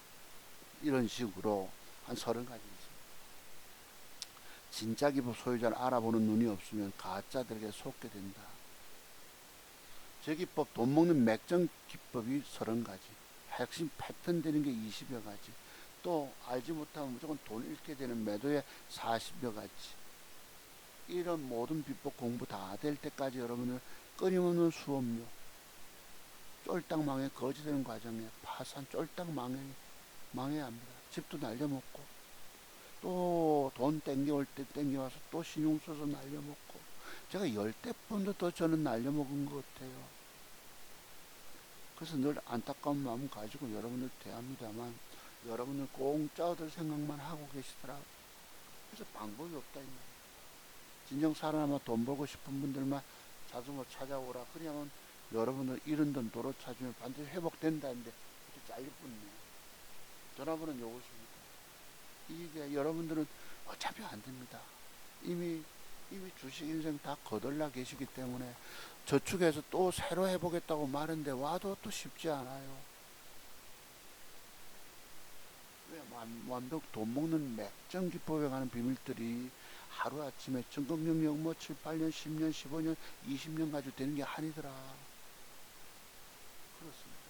이런 식으로 한 30가지 있습니다. 진짜 기법 소유자를 알아보는 눈이 없으면 가짜들에게 속게 된다. 제 기법, 돈 먹는 맥정 기법이 30가지, 핵심 패턴 되는 게 20여 가지, 또 알지 못하면 무조건 돈 잃게 되는 매도의 40여 가지. 이런 모든 비법 공부 다 될 때까지 여러분들 끊임없는 수업료, 쫄딱 망해 거지되는 과정에 파산 쫄딱 망해야 합니다. 집도 날려먹고 또 돈 땡겨올 때 땡겨와서 또 신용 써서 날려먹고, 제가 10대분도 더 저는 날려먹은 것 같아요. 그래서 늘 안타까운 마음 가지고 여러분들 대합니다만, 여러분들 공짜 얻을 생각만 하고 계시더라고요. 그래서 방법이 없다 이 말이에요. 진정 살아남아 돈 벌고 싶은 분들만 자주로 찾아오라. 그러면 여러분들 잃은 돈 도로 찾으면 반드시 회복된다는데 이렇게 잘릴 뿐이에요. 전화번호는 요것입니다. 이게 여러분들은 어차피 안 됩니다. 이미 주식 인생 다 거덜나 계시기 때문에 저축해서 또 새로 해보겠다고 말했는데 와도 또 쉽지 않아요. 왜 완벽 돈 먹는 맥정 기법에 관한 비밀들이 하루아침에 전국 영역 뭐 7, 8년, 10년, 15년, 20년 가지고 되는 게 아니더라. 그렇습니다.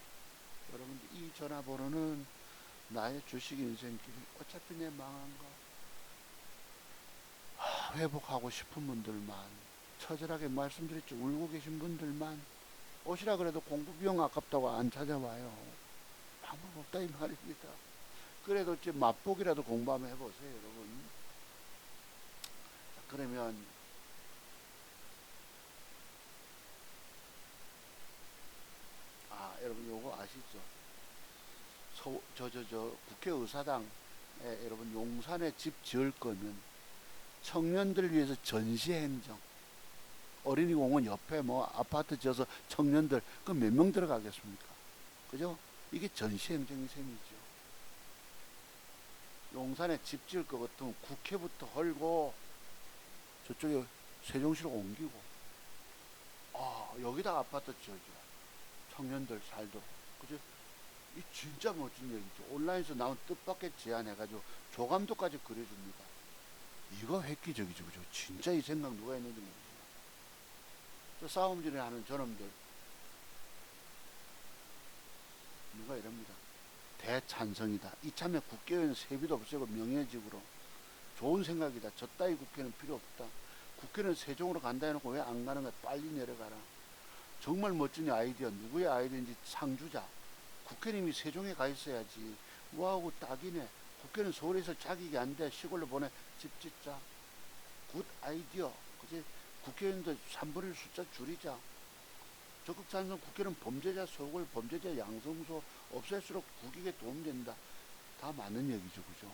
여러분들 이 전화번호는 나의 주식 인생길, 어차피 내 망한 거 회복하고 싶은 분들만, 처절하게 말씀드렸죠. 울고 계신 분들만 오시라 그래도 공부 비용 아깝다고 안 찾아와요. 방법 없다 이 말입니다. 그래도 이제 맛보기라도 공부 한번 해보세요, 여러분. 자, 그러면 여러분 요거 아시죠? 국회의사당에 여러분 용산에 집 지을 거면 청년들 위해서 전시행정, 어린이공원 옆에 뭐 아파트 지어서 청년들 그 몇 명 들어가겠습니까? 그죠? 이게 전시행정의 셈이죠. 용산에 집 지을 것 같으면 국회부터 헐고 저쪽에 세종시로 옮기고 여기다가 아파트 지어줘. 청년들 살도록. 그죠? 이 진짜 멋진 얘기죠. 온라인에서 나온 뜻밖의 제안 해가지고 조감도까지 그려줍니다. 이거 획기적이죠. 그죠? 진짜 이 생각 누가 했는지 모르지만. 또 싸움질을 하는 저놈들. 누가 이럽니다. 대찬성이다. 이참에 국회의원 세비도 없애고 명예직으로. 좋은 생각이다. 저 따위 국회는 필요 없다. 국회는 세종으로 간다 해놓고 왜 안 가는 거야? 빨리 내려가라. 정말 멋진 아이디어. 누구의 아이디어인지 상주자. 국회는 이미 세종에 가 있어야지. 뭐하고 딱이네. 국회는 서울에서 자격이 안 돼. 시골로 보내. 집 짓자. 굿 아이디어. 그치? 국회의원도 3분의 1 숫자 줄이자. 적극 찬성. 국회는 범죄자 소굴, 범죄자 양성소 없앨수록 국익에 도움된다. 다 맞는 얘기죠. 그죠?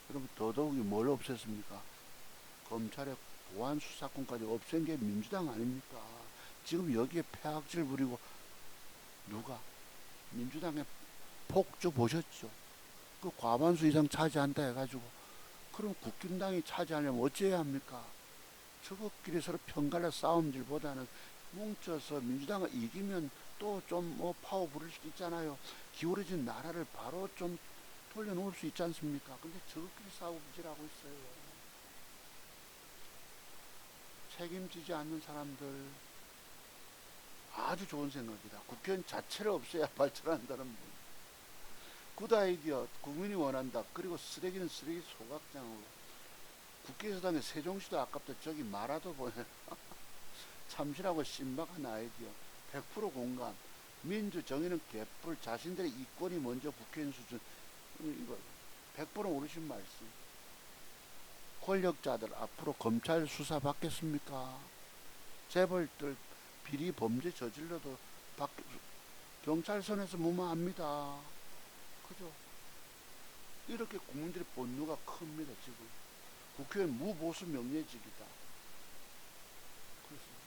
그러면 더더욱이 뭘 없앴습니까? 검찰의 보안 수사권까지 없앤 게 민주당 아닙니까? 지금 여기에 폐악질 부리고 누가? 민주당의 폭주 보셨죠? 그 과반수 이상 차지한다 해가지고 그럼 국힘당이 차지하려면 어찌해야 합니까? 저것끼리 서로 편갈라 싸움질보다는 뭉쳐서 민주당을 이기면 또 좀 뭐 파워 부릴 수도 있잖아요. 기울어진 나라를 바로 좀 돌려놓을 수 있지 않습니까? 근데 저것끼리 싸우질하고 있어요. 책임지지 않는 사람들 아주 좋은 생각이다. 국회의원 자체를 없애야 발전한다는 분. 굿 아이디어. 국민이 원한다. 그리고 쓰레기는 쓰레기 소각장으로. 국회의사당에 세종시도 아깝다. 저기 마라도 보내. 참신하고 신박한 아이디어. 100% 공감. 민주 정의는 개뿔. 자신들의 이권이 먼저 국회의원 수준. 이거 100% 옳으신 말씀. 권력자들 앞으로 검찰 수사 받겠습니까? 재벌들 비리 범죄 저질러도 경찰선에서 무마합니다. 그죠? 이렇게 국민들의 분노가 큽니다. 지금 국회의원 무보수 명예직이다. 그렇습니다.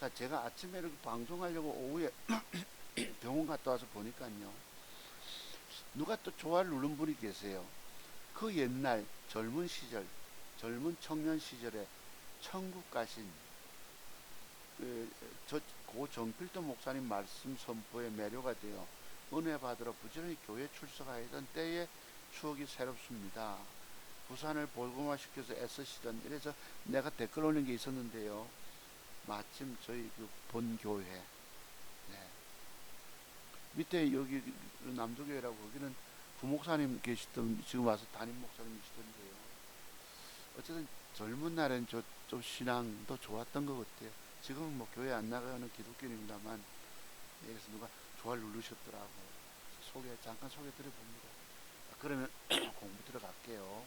자, 제가 아침에 이렇게 방송하려고 오후에 병원 갔다 와서 보니까요, 누가 또 좋아를 누른 분이 계세요. 그 옛날 젊은 시절, 젊은 청년 시절에 천국 가신 고 정필도 목사님 말씀 선포에 매료가 돼요. 은혜 받으러 부지런히 교회 출석하던 때의 추억이 새롭습니다. 부산을 볼고마시켜서 애쓰시던 이래서 내가 댓글 올린 게 있었는데요. 마침 저희 그 본교회, 네. 밑에 여기 남도교회라고 거기는 부목사님 계시던, 지금 와서 담임 목사님이시던데요. 어쨌든 젊은 날엔 좀 신앙도 좋았던 것 같아요. 지금은 뭐 교회 안 나가는 기독교인입니다만, 그래서 누가 좋아를 누르셨더라고. 잠깐 소개 드려봅니다. 그러면 공부 들어갈게요.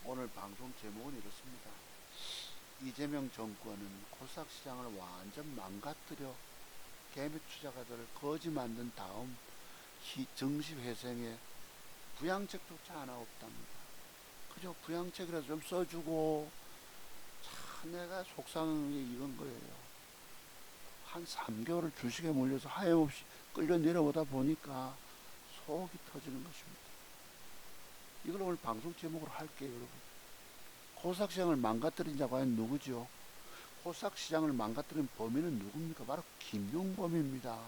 오늘 방송 제목은 이렇습니다. 이재명 정권은 코스닥 시장을 완전 망가뜨려 개미 투자가들을 거지 만든 다음 정시회생에 부양책조차 하나 없답니다. 그저 부양책이라도 좀 써주고, 참 내가 속상이 이건 거예요. 한 3개월을 주식에 몰려서 하염없이 끌려 내려오다 보니까 속이 터지는 것입니다. 이걸 오늘 방송 제목으로 할게요, 여러분. 코스닥 시장을 망가뜨린 자가 과연 누구죠? 코스닥 시장을 망가뜨린 범인은 누굽니까? 바로 김용범입니다.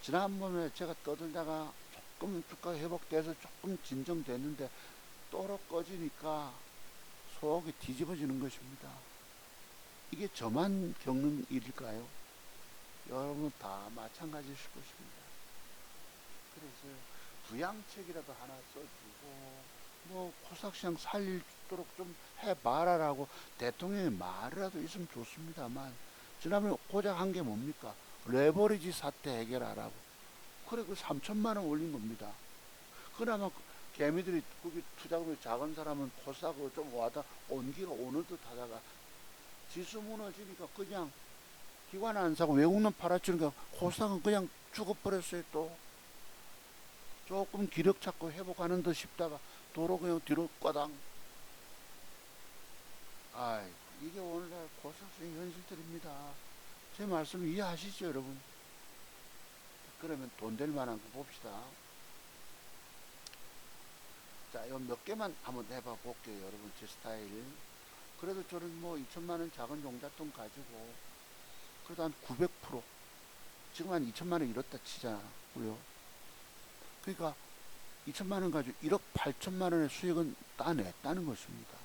지난번에 제가 떠들다가 조금 주가가 회복돼서 조금 진정됐는데 또로 꺼지니까 속이 뒤집어지는 것입니다. 이게 저만 겪는 일일까요? 여러분 다 마찬가지실 것입니다. 그래서 부양책이라도 하나 써주고, 뭐 코스닥시장 살리도록 좀 해봐라라고 대통령의 말이라도 있으면 좋습니다만, 지난번에 고작 한 게 뭡니까? 레버리지 사태 해결하라고. 그래, 그 3천만 원 올린 겁니다. 그나마 개미들이 거기 투자금이 작은 사람은 코스닥으로 좀 와다 온기가 오는 듯 하다가 지수 무너지니까 그냥 기관 안 사고 외국놈 팔아주니까 코스닥은 그냥 죽어버렸어요. 또 조금 기력 찾고 회복하는 듯 싶다가 도로 그냥 뒤로 꽈당. 아이, 이게 오늘날 코스닥의 현실들입니다. 제 말씀 이해하시죠, 여러분? 그러면 돈 될 만한 거 봅시다. 자, 요 몇 개만 한번 해봐 볼게요, 여러분. 제 스타일. 그래도 저는 뭐 2천만 원 작은 용잣돈 가지고 그래도 한 900%, 지금 한 2천만 원 잃었다 치자고요. 그러니까 2천만 원 가지고 1억 8천만 원의 수익은 따냈다는 것입니다.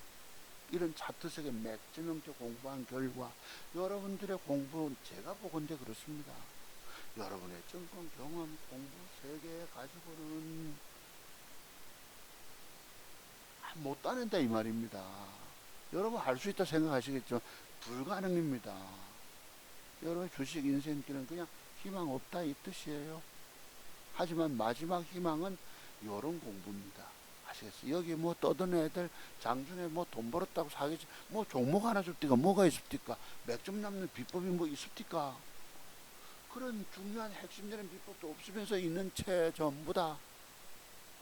이런 차트석에 맥주명제 공부한 결과 여러분들의 공부는 제가 보건대 그렇습니다. 여러분의 정권 경험 공부 세계 가지고는 못 따낸다 이 말입니다. 여러분 할 수 있다 생각하시겠죠? 불가능입니다. 여러분 주식 인생길은 그냥 희망 없다 이 뜻이에요. 하지만 마지막 희망은 이런 공부입니다. 아시겠어요? 여기 뭐 떠드는 애들 장중에 뭐 돈 벌었다고 사겠지, 뭐 종목 하나 줍니까? 뭐가 있습니까? 맥점 남는 비법이 뭐 있습니까? 그런 중요한 핵심적인 비법도 없으면서 있는 채 전부 다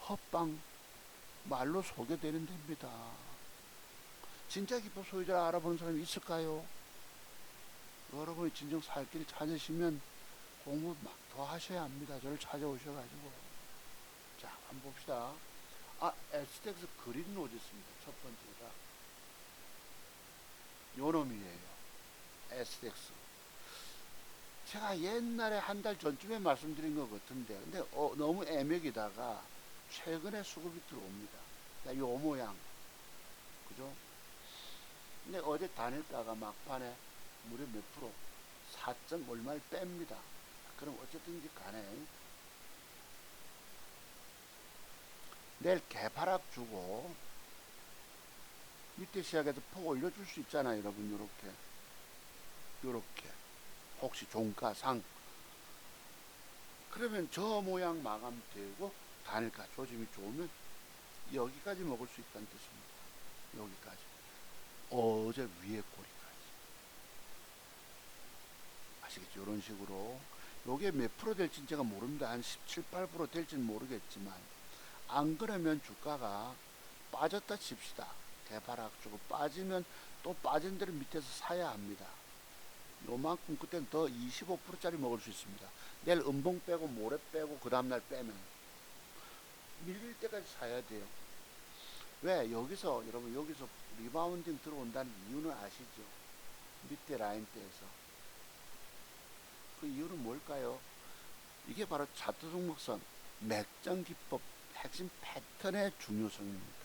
헛방 말로 소개되는 데입니다. 진짜 기법 소유자를 알아보는 사람이 있을까요? 여러분이 진정 살 길 찾으시면 공부 막 더 하셔야 합니다. 저를 찾아오셔가지고. 자, 한번 봅시다. STX 그린 로지스입니다. 첫 번째가 요 놈이에요. STX. 제가 옛날에 한 달 전쯤에 말씀드린 것 같은데, 근데 너무 애매기다가 최근에 수급이 들어옵니다. 요 모양. 그죠? 근데 어제 단일가가 막판에 무려 몇 프로? 4점 얼마를 뺍니다. 그럼 어쨌든지 간에 내일 개파락 주고 밑에 시작해서 폭 올려줄 수 있잖아요, 여러분. 요렇게 혹시 종가상 그러면 저 모양 마감되고 단일가 조짐이 좋으면 여기까지 먹을 수 있다는 뜻입니다. 여기까지 어제 위에 꼬리까지. 아시겠죠? 이런 식으로 요게 몇 프로 될지는 제가 모릅니다. 한 17, 8% 될지는 모르겠지만, 안 그러면 주가가 빠졌다 칩시다. 대바락 주고 빠지면 또 빠진 데를 밑에서 사야 합니다. 요만큼 그때는 더 25%짜리 먹을 수 있습니다. 내일 음봉 빼고 모레 빼고 그 다음날 빼면 밀릴 때까지 사야 돼요. 왜? 여기서 여러분 여기서 리바운딩 들어온다는 이유는 아시죠? 밑에 라인대에서 그 이유는 뭘까요? 이게 바로 차트 종목선 맥점 기법 핵심 패턴의 중요성입니다.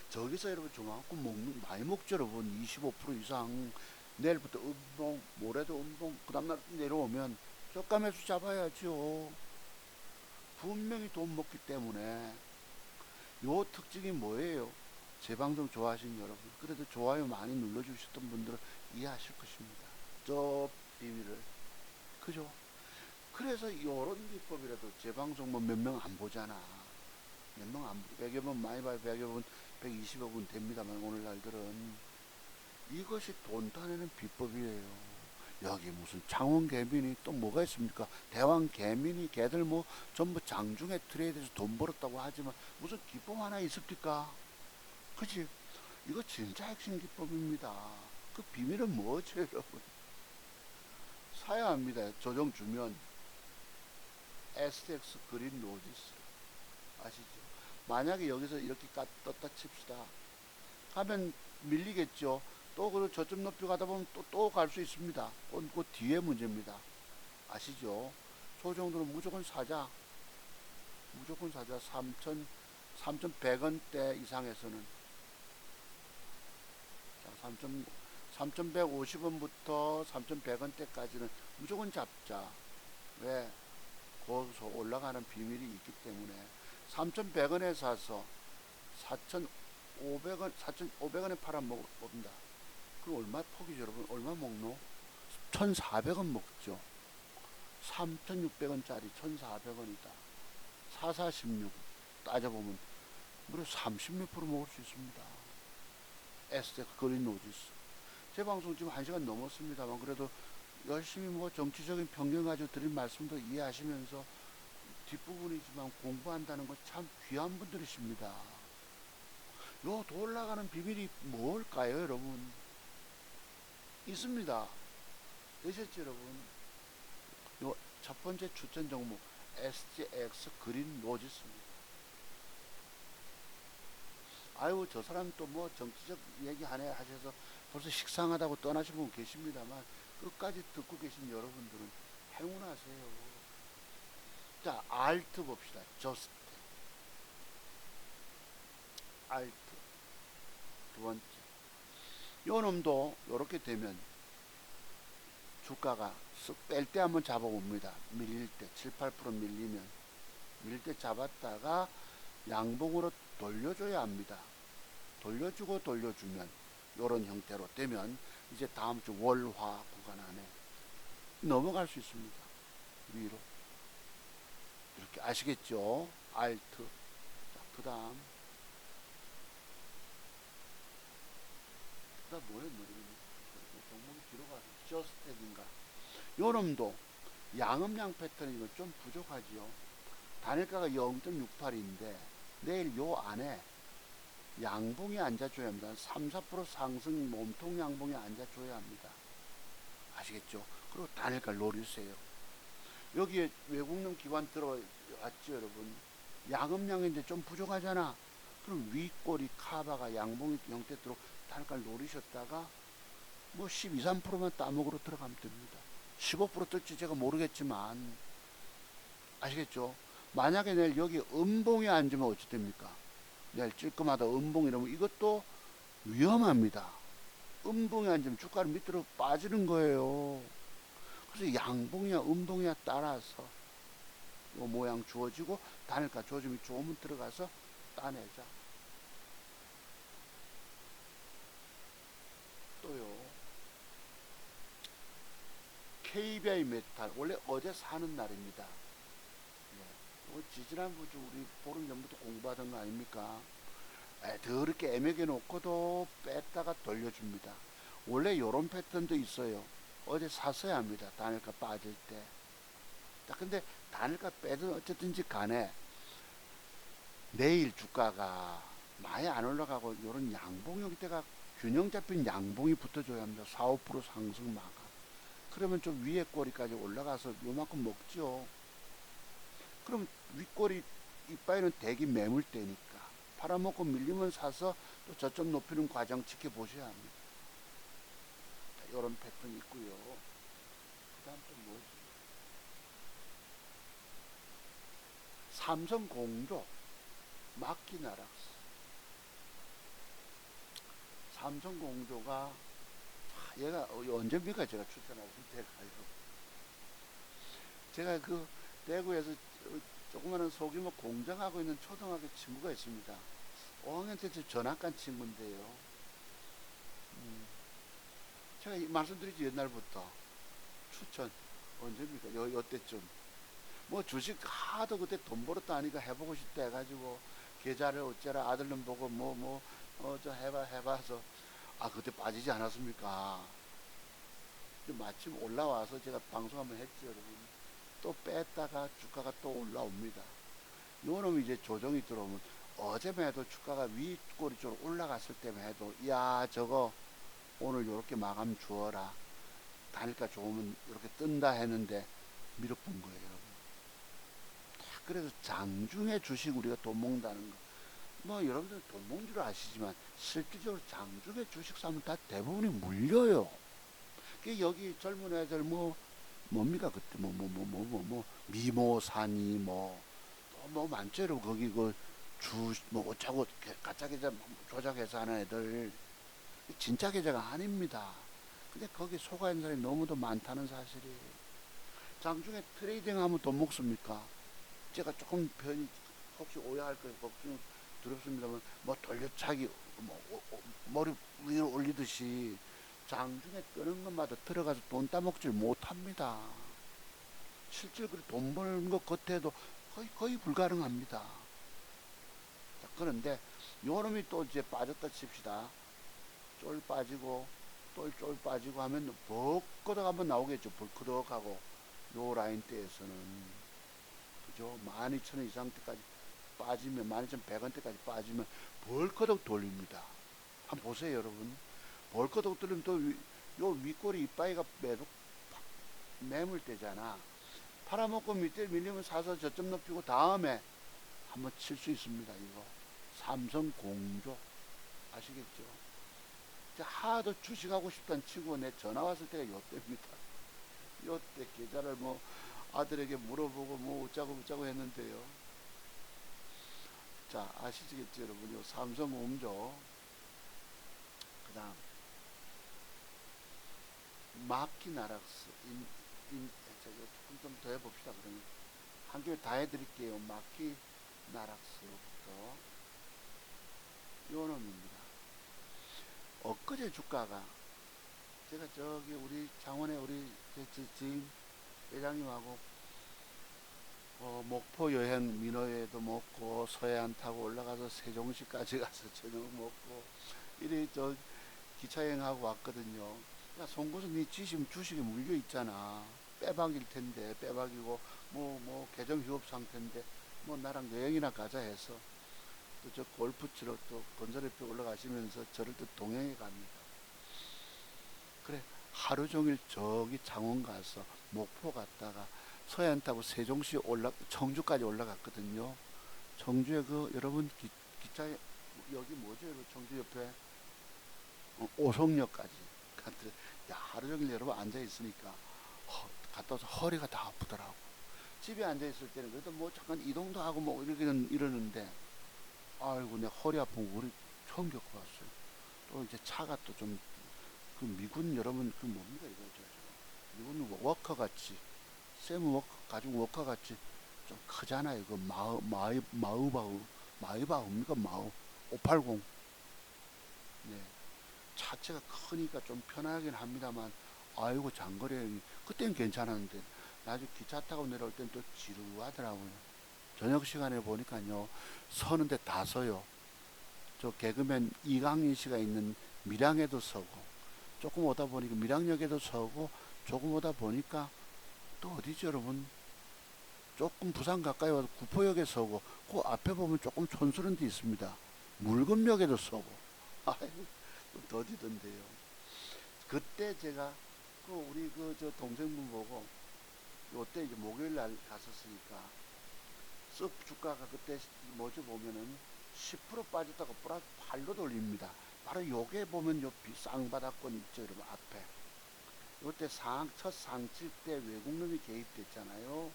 저기서 여러분 저만큼 많이 먹죠 여러분. 25% 이상. 내일부터 음봉, 모레도 음봉, 그 다음날 내려오면 저가 매수 잡아야죠. 분명히 돈 먹기 때문에. 요 특징이 뭐예요? 제 방송 좋아하시는 여러분, 그래도 좋아요 많이 눌러주셨던 분들은 이해하실 것입니다. 저 비밀을. 그죠? 그래서 요런 기법이라도 제 방송 뭐 몇 명 안 보잖아. 몇 명 안 보고 100여 번 많이 봐요. 100여 번, 120여 번 됩니다만 오늘날들은 이것이 돈 따내는 비법이에요. 여기 무슨 창원 개민이 또 뭐가 있습니까? 대왕 개민이 걔들 뭐 전부 장중에 트레이드해서 돈 벌었다고 하지만 무슨 기법 하나 있습니까? 그치? 이거 진짜 핵심 기법입니다. 그 비밀은 뭐죠 여러분? 사야 합니다. 조정 주면 STX 그린 로지스 아시죠? 만약에 여기서 이렇게 떴다 칩시다. 하면 밀리겠죠. 또 그 저점 높이 가다 보면 또 갈 수 있습니다. 그 뒤에 문제입니다. 아시죠? 저 정도는 무조건 사자. 무조건 사자. 3,100원대 이상에서는. 자, 3,150원부터 3,100원대까지는 무조건 잡자. 왜? 거기서 올라가는 비밀이 있기 때문에. 3,100원에 사서 4,500원에 팔아먹습니다. 그럼 얼마 폭이죠 여러분? 얼마 먹노? 1,400원 먹죠. 3,600원짜리 1,400원이다. 4,416 따져보면 무려 30몇 프로 먹을 수 있습니다. 에스텍 그린 노지스. 제 방송 지금 1시간 넘었습니다만 그래도 열심히 뭐 정치적인 변경 가지고 드린 말씀도 이해하시면서 뒷부분이지만 공부한다는 거 참 귀한 분들이십니다. 요 더 올라가는 비밀이 뭘까요 여러분? 있습니다. 되셨죠 여러분? 요 첫 번째 추천 종목 SGX 그린 로지스입니다. 아유 저 사람 또 뭐 정치적 얘기 하네 하셔서 벌써 식상하다고 떠나신 분 계십니다만 끝까지 듣고 계신 여러분들은 행운하세요. 자, 알트 봅시다. 저스트 알트 두 번째. 요 놈도 요렇게 되면 주가가 쓱 뺄 때 한번 잡아봅니다. 밀릴 때 7, 8% 밀리면 밀릴 때 잡았다가 양봉으로 돌려줘야 합니다. 돌려주고 돌려주면 요런 형태로 되면 이제 다음 주 월화 구간 안에 넘어갈 수 있습니다. 위로 이렇게 아시겠죠? 알트. 자, 그 다음 뭐예요? 종목이 뒤로 가서 저스텍인가? 요놈도 양음양 패턴이 좀 부족하지요. 단일가가 0.68인데 내일 요 안에 양봉이 앉아줘야 합니다. 3, 4% 상승 몸통 양봉이 앉아줘야 합니다. 아시겠죠? 그리고 단일가 노리세요. 여기에 외국놈 기관 들어왔죠 여러분. 양음양인데 좀 부족하잖아. 그럼 윗꼬리 카바가 양봉이 형태로 단일가를 노리셨다가 뭐 12, 3%만 따먹으로 들어가면 됩니다. 15% 뜰지 제가 모르겠지만 아시겠죠? 만약에 내일 여기 음봉이 앉으면 어찌 됩니까? 내일 찔끔하다 음봉 이러면 이것도 위험합니다. 음봉이 앉으면 주가를 밑으로 빠지는 거예요. 그래서 양봉이야 음봉이야 따라서 요 모양 주어지고 단일가 조짐이 조금 들어가서 따내자. 또요. KBI 메탈 원래 어제 사는 날입니다. 지지난주 우리 보름 전부터 공부하던 거 아닙니까? 더럽게 애매하게 놓고도 뺐다가 돌려줍니다. 원래 요런 패턴도 있어요. 어제 샀어야 합니다. 단일가 빠질 때. 자, 근데 단일가 빼든 어쨌든지 간에 내일 주가가 많이 안 올라가고 요런 양봉 형태가 균형 잡힌 양봉이 붙어줘야 합니다. 4, 5% 상승 마감. 그러면 좀 위에 꼬리까지 올라가서 요만큼 먹죠. 그럼 윗꼬리 이빠이는 대기 매물대니까 팔아먹고 밀리면 사서 또 저점 높이는 과정 지켜보셔야 합니다. 자, 이런 패턴이 있고요. 그 다음 또 뭐지? 삼성공조 마키나락스. 삼성공조가 얘가 언제입니까? 제가 추천하신 때가요. 제가 그 대구에서 조그마한 소규모 공장하고 있는 초등학교 친구가 있습니다. 5학년 때 전학간 친구인데요. 제가 말씀드리지 옛날부터 추천 언제입니까? 요때쯤 뭐 주식 하도 그때 돈 벌었다 하니까 해보고 싶다 해가지고 계좌를 어째라 아들놈 보고 저 해봐서 그때 빠지지 않았습니까? 마침 올라와서 제가 방송 한번 했죠, 여러분. 또 뺐다가 주가가 또 올라옵니다. 요놈이 이제 조정이 들어오면 어제만 해도 주가가 윗꼬리 쪽으로 올라갔을 때만 해도 야 저거 오늘 요렇게 마감 주어라, 단일가 좋으면 이렇게 뜬다 했는데 밀어본 거예요, 여러분. 그래서 장중에 주식 우리가 돈 먹는다는 거, 뭐 여러분들 돈 먹는 줄 아시지만 실질적으로 장중에 주식 사면 다 대부분이 물려요. 여기 젊은 애들 뭡니까 그때 미모사니 뭐 많죠, 여러분. 거기 어쩌고 가짜 계좌 조작해서 하는 애들 진짜 계좌가 아닙니다. 근데 거기 속아 있는 사람이 너무도 많다는 사실이. 장중에 트레이딩 하면 돈 먹습니까? 제가 조금 혹시 오해할 거예요. 걱정 두렵습니다만 돌려차기 머리 위로 올리듯이 장중에 뜨는 것마다 들어가서 돈 따먹질 못합니다. 실제로 돈 버는 것 겉에도 거의 불가능합니다. 자, 그런데 요놈이 또 이제 빠졌다 칩시다. 쫄 빠지고 쫄 빠지고 하면 벌거덕 한번 나오겠죠. 벌거덕하고 요 라인대에서는 그죠? 12,000원 이상 때까지 빠지면 12,100원대까지 빠지면 벌거덕 돌립니다. 한번 보세요, 여러분. 벌거덕 돌리면 또 요 윗꼬리 이빠이가 매물대잖아. 팔아먹고 밑에 밀리면 사서 저점 높이고 다음에 한번 칠 수 있습니다. 이거 삼성공조 아시겠죠? 하도 주식하고 싶다는 친구가 내 전화 왔을 때가 요때입니다. 요때 계좌를 아들에게 물어보고 어쩌고 했는데요. 자, 아시겠죠, 여러분? 요 삼성공조, 그 다음 마키나락스. 조금 좀 더 해봅시다. 그러면 한 개 다 해드릴게요. 마키나락스부터 요 놈입니다. 엊그제 주가가 제가 저기 우리 창원에 우리 지인 회장님하고 목포 여행 민어회도 먹고 서해안 타고 올라가서 세종시까지 가서 저녁 먹고 이래 저 기차여행하고 왔거든요. 야 송구선 니 주식이 물려 있잖아. 빼박일 텐데 빼박이고 계정 휴업 상태인데 나랑 여행이나 가자 해서 또 저 골프 치러 또 건설협회 올라가시면서 저를 또 동행해 갑니다. 그래 하루 종일 저기 창원 가서 목포 갔다가 서해안 타고 세종시 청주까지 올라갔거든요. 청주에 여러분 기차에 여기 뭐죠, 여러분? 청주 옆에 오송역까지 갔더니 야 하루 종일 여러분 앉아 있으니까 갔다 와서 허리가 다 아프더라고. 집에 앉아 있을 때는 그래도 잠깐 이동도 하고 이러는데 아이고 내 허리 아픈 거 우리 처음 겪어봤어요. 또 이제 차가 또 좀 미군 여러분 뭡니까 이거 미군 워커 같이 세무 워커 가죽 워커 같이 좀 크잖아요. 마이바우입니까? 580. 네. 차체가 크니까 좀 편하긴 합니다만 아이고 장거리 여행 그때는 괜찮았는데 나중에 기차 타고 내려올 땐 또 지루하더라고요. 저녁 시간에 보니까요 서는데 다 서요. 저 개그맨 이강인 씨가 있는 밀양에도 서고 조금 오다 보니까 밀양역에도 서고 조금 오다 보니까 또 어디죠, 여러분? 조금 부산 가까이 와서 구포역에 서고 그 앞에 보면 조금 촌스러운 데 있습니다. 물금역에도 서고 아이고 좀 더디던데요. 그때 제가 우리 저 동생분 보고 요때 이제 목요일 날 갔었으니까 썩 주가가 그때 보면은 10% 빠졌다가 플러스 8로 돌립니다. 바로 요게 보면 요 쌍바닥권 있죠, 여러분 앞에. 요때 첫 상칠 때 외국놈이 개입됐잖아요.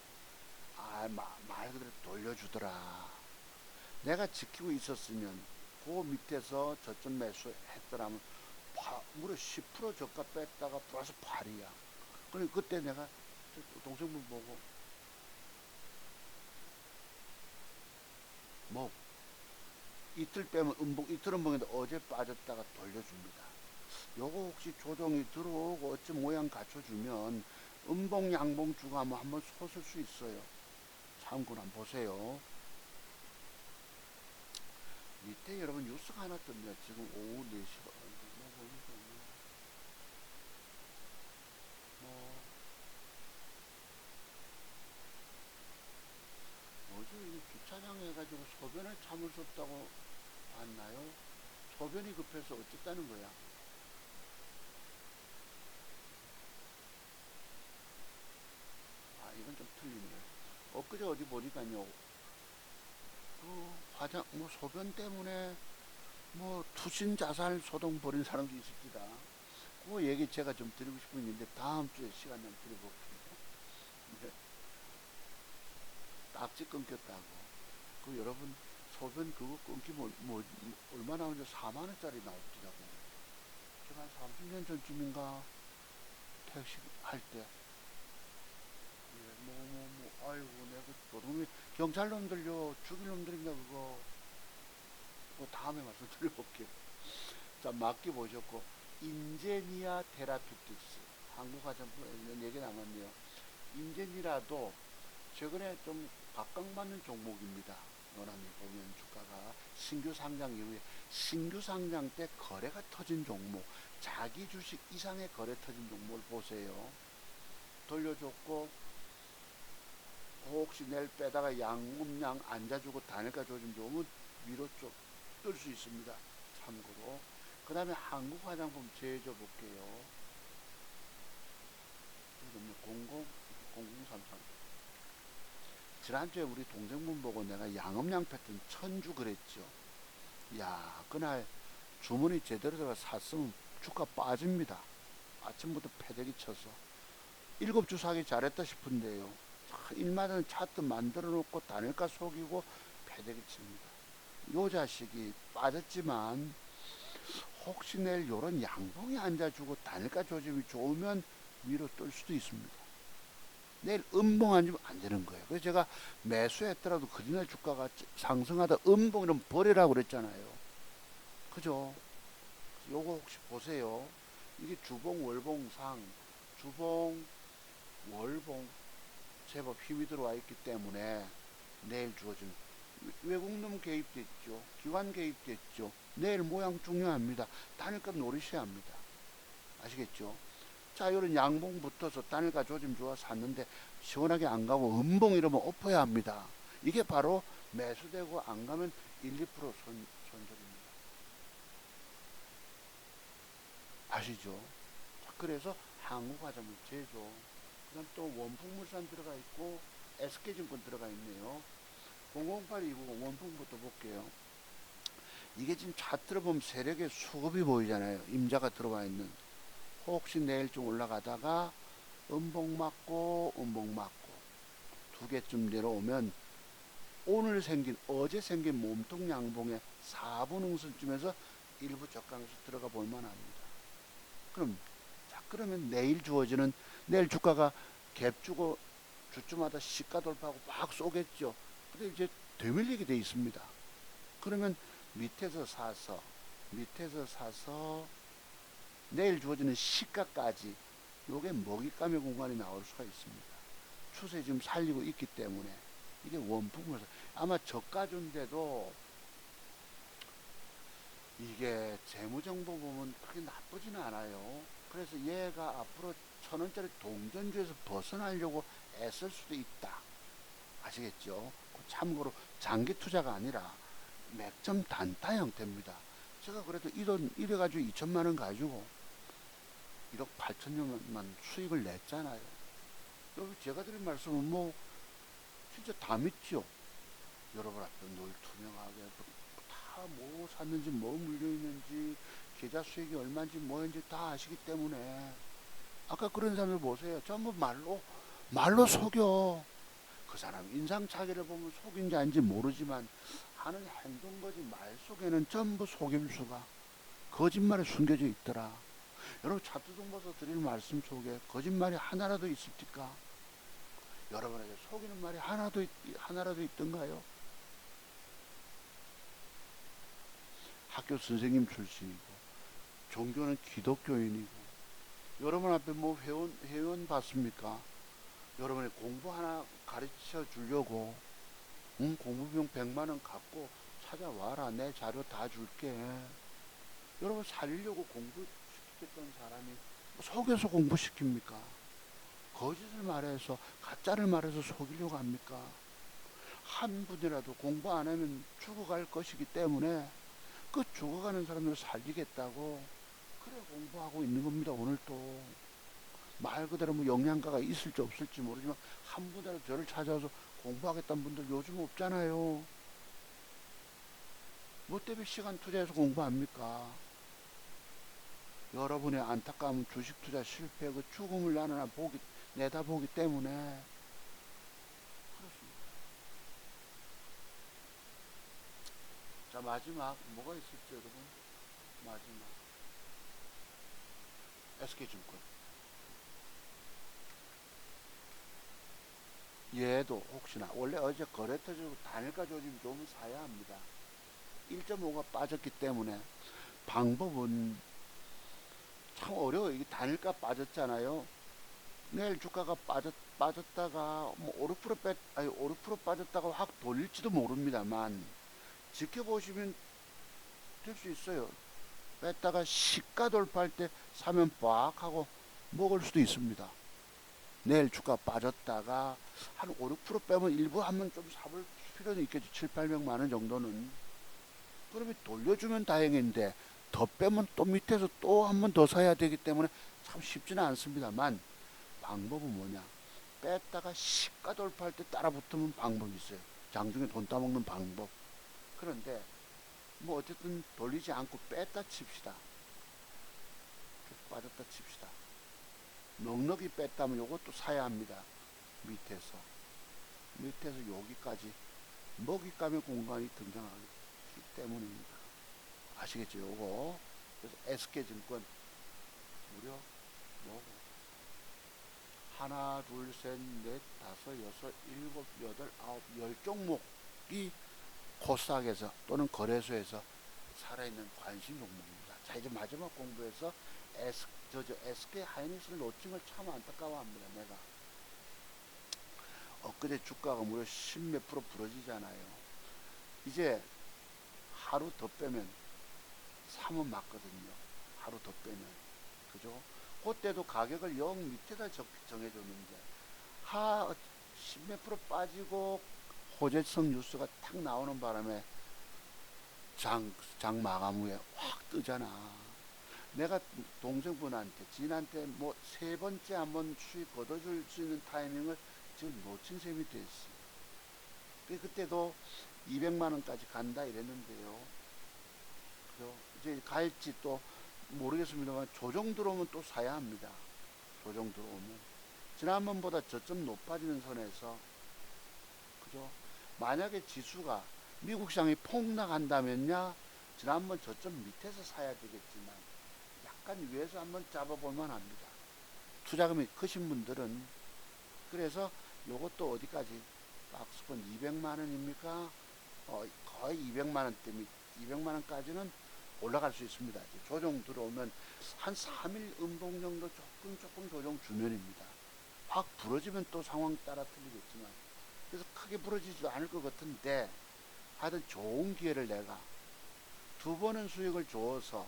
말 그대로 돌려주더라. 내가 지키고 있었으면 그 밑에서 저점 매수했더라면 무려 10% 저가 뺐다가 플러스 8이야. 그러니 그때 내가 동생분 보고 뭐 이틀 빼면 이틀 음봉인데 어제 빠졌다가 돌려줍니다. 요거 혹시 조정이 들어오고 어찌 모양 갖춰주면 음봉 양봉 주가 한번 솟을 수 있어요. 참고로 한번 보세요. 밑에 여러분 뉴스가 하나 뜹니다. 지금 오후 4시 뭐지 주차장 해가지고 소변을 참을 수 없다고 봤나요? 소변이 급해서 어쨌다는 거야. 이건 좀 틀리네요. 엊그제 어디 보니까요. 소변 때문에 투신 자살 소동 벌인 사람도 있습니다. 그 얘기 제가 좀 드리고 싶은 게 있는데 다음 주에 시간 좀 드려볼게요. 네. 딱지 끊겼다고. 여러분 소변 그거 끊기면 얼마 나오는지 4만원짜리 나오더라고. 제가 한 30년 전쯤인가 택시 할 때 아이고 내가 도둑이 경찰 놈들요 죽일 놈들인가 그거 다음에 말씀드려볼게요. 자, 막기 보셨고 인제니아 테라피틱스 한국화장품 이런 얘기 남았네요. 인제니라도 최근에 좀 각광받는 종목입니다. 요람이 보면 주가가 신규 상장 이후에 신규 상장 때 거래가 터진 종목, 자기 주식 이상의 거래 터진 종목을 보세요. 돌려줬고 혹시 내일 빼다가 양음양 앉아주고 단일가 조짐 좋으면 위로 좀 뜰 수 있습니다. 참고로. 그 다음에 한국 화장품 제조 볼게요. 0033. 지난주에 우리 동생분 보고 내가 양음양 패턴 천주 그랬죠. 야, 그날 주문이 제대로 들어가 샀으면 주가 빠집니다. 아침부터 패대기 쳐서 7주 사기 잘했다 싶은데요. 일마다 차트 만들어 놓고 단일가 속이고 패대기 칩니다. 요 자식이 빠졌지만 혹시 내일 요런 양봉이 앉아주고 단일가 조짐이 좋으면 위로 뜰 수도 있습니다. 내일 음봉 앉으면 안 되는 거예요. 그래서 제가 매수했더라도 그날 주가가 상승하다 음봉 이러면 버리라고 그랬잖아요. 그죠? 요거 혹시 보세요. 이게 주봉 월봉 상 주봉 월봉 제법 힘이 들어와 있기 때문에 내일 주어진 외국놈 개입됐죠. 기관 개입됐죠. 내일 모양 중요합니다. 단일값 노리셔야 합니다. 아시겠죠? 자, 이런 양봉 붙어서 단일가 조짐 좋아 샀는데 시원하게 안 가고 음봉 이러면 엎어야 합니다. 이게 바로 매수되고 안 가면 1, 2% 손절입니다. 아시죠? 자, 그래서 한국화장품 제조, 그 다음 또 원풍물산 들어가 있고 SK증권 들어가 있네요. 008290 원풍부터 볼게요. 이게 지금 차트를 보면 세력의 수급이 보이잖아요. 임자가 들어와 있는. 혹시 내일 좀 올라가다가 음봉 맞고 두 개쯤 내려오면 어제 생긴 몸통 양봉의 4분 응선쯤에서 일부 저가에서 들어가 볼 만합니다. 그러면 내일 주어지는 내일 주가가 갭 주고 주주마다 시가 돌파하고 막 쏘겠죠. 근데 이제 되밀리게 돼 있습니다. 그러면 밑에서 사서 내일 주어지는 시가까지 요게 먹잇감의 공간이 나올 수가 있습니다. 추세 지금 살리고 있기 때문에 이게 원풍물에서 아마 저가준데도 이게 재무정보 보면 그렇게 나쁘지는 않아요. 그래서 얘가 앞으로 1,000원짜리 동전주에서 벗어나려고 애쓸 수도 있다. 아시겠죠? 참고로 장기 투자가 아니라 맥점 단타 형태입니다. 제가 그래도 이 돈 이래가지고 2천만원 가지고 1억 8천여만 수익을 냈잖아요. 여기 제가 드린 말씀은 진짜 다 믿죠. 여러분 앞에 늘 투명하게 다 뭐 샀는지 뭐 물려있는지 계좌 수익이 얼마인지 뭐인지 다 아시기 때문에 아까 그런 사람들 보세요. 전부 말로 속여. 그 사람 인상착의를 보면 속인지 아닌지 모르지만 하는 행동 거지 말 속에는 전부 속임수가 거짓말이 숨겨져 있더라. 여러분 차트동보서 드릴 말씀 속에 거짓말이 하나라도 있습니까? 여러분에게 속이는 말이 하나라도 있던가요? 학교 선생님 출신이고 종교는 기독교인이고 여러분 앞에 뭐 회원 받습니까? 여러분이 공부 하나 가르쳐 주려고 공부비용 100만 원 갖고 찾아와라. 내 자료 다 줄게. 여러분 살리려고 공부시켰던 사람이 속여서 공부시킵니까? 거짓을 말해서 가짜를 말해서 속이려고 합니까? 한 분이라도 공부 안 하면 죽어갈 것이기 때문에 그 죽어가는 사람을 살리겠다고 그래 공부하고 있는 겁니다. 오늘도 말 그대로 뭐 영양가가 있을지 없을지 모르지만 한 분이라도 저를 찾아와서 공부하겠다는 분들 요즘 없잖아요. 뭐 때문에 시간 투자해서 공부합니까? 여러분의 안타까운 주식 투자 실패 그 죽음을 나는 내다보기 때문에 그렇습니다. 자 마지막 뭐가 있을지 여러분 마지막 SK증권 얘도 혹시나 원래 어제 거래 터지고 단일가 조짐이 좀 사야 합니다. 1.5가 빠졌기 때문에 방법은 참 어려워요. 이게 단일가 빠졌잖아요. 내일 주가가 빠졌다가 뭐 5% 빠졌다가 확 돌릴지도 모릅니다만 지켜보시면 될 수 있어요. 뺐다가 시가 돌파할 때 사면 빡 하고 먹을 수도 있습니다. 내일 주가 빠졌다가 한 5, 6% 빼면 일부 한번 좀 사볼 필요는 있겠죠. 7, 800만 원 정도는. 그러면 돌려주면 다행인데 더 빼면 또 밑에서 또 한 번 더 사야 되기 때문에 참 쉽지는 않습니다만 방법은 뭐냐? 뺐다가 시가 돌파할 때 따라 붙으면 방법이 있어요. 장중에 돈 따먹는 방법. 그런데 뭐 어쨌든 돌리지 않고 뺐다 칩시다. 쭉 빠졌다 칩시다. 넉넉히 뺐다면 요것도 사야 합니다. 밑에서 여기까지 먹잇감의 공간이 등장하기 때문입니다. 아시겠죠? 요거. 그래서 SK증권 무려 요거 하나, 둘, 셋, 넷, 다섯, 여섯, 일곱, 여덟, 아홉, 10종목이 코스닥에서 또는 거래소에서 살아있는 관심 종목입니다. 자 이제 마지막 공부에서 SK 하이닉스를 놓친 걸 참 안타까워합니다. 내가 엊그제 주가가 무려 10몇 프로 부러지잖아요. 이제 하루 더 빼면 3원 맞거든요. 하루 더 빼면 그죠? 그때도 가격을 0 밑에다 정해줬는데 10몇 프로 빠지고 호재성 뉴스가 탁 나오는 바람에 장 마감 후에 확 뜨잖아. 내가 동생분한테 지인한테 뭐 세 번째 한번 수익 걷어줄 수 있는 타이밍을 지금 놓친 셈이 됐어. 그때도 200만 원까지 간다 이랬는데요. 그죠? 이제 갈지 또 모르겠습니다만 조정 들어오면 또 사야 합니다. 조정 들어오면 지난번보다 저점 높아지는 선에서 그죠? 만약에 지수가 미국 시장이 폭락한다면야 지난번 저점 밑에서 사야 되겠지만 약간 위에서 한번 잡아볼만 합니다. 투자금이 크신 분들은. 그래서 요것도 어디까지 박스권 200만 원입니까? 거의 200만 원대 200만 원까지는 올라갈 수 있습니다. 조정 들어오면 한 3일 음봉 정도 조금 조정 주면입니다. 확 부러지면 또 상황 따라 틀리겠지만 그래서 크게 부러지지도 않을 것 같은데 하여튼 좋은 기회를 내가 두 번은 수익을 줘서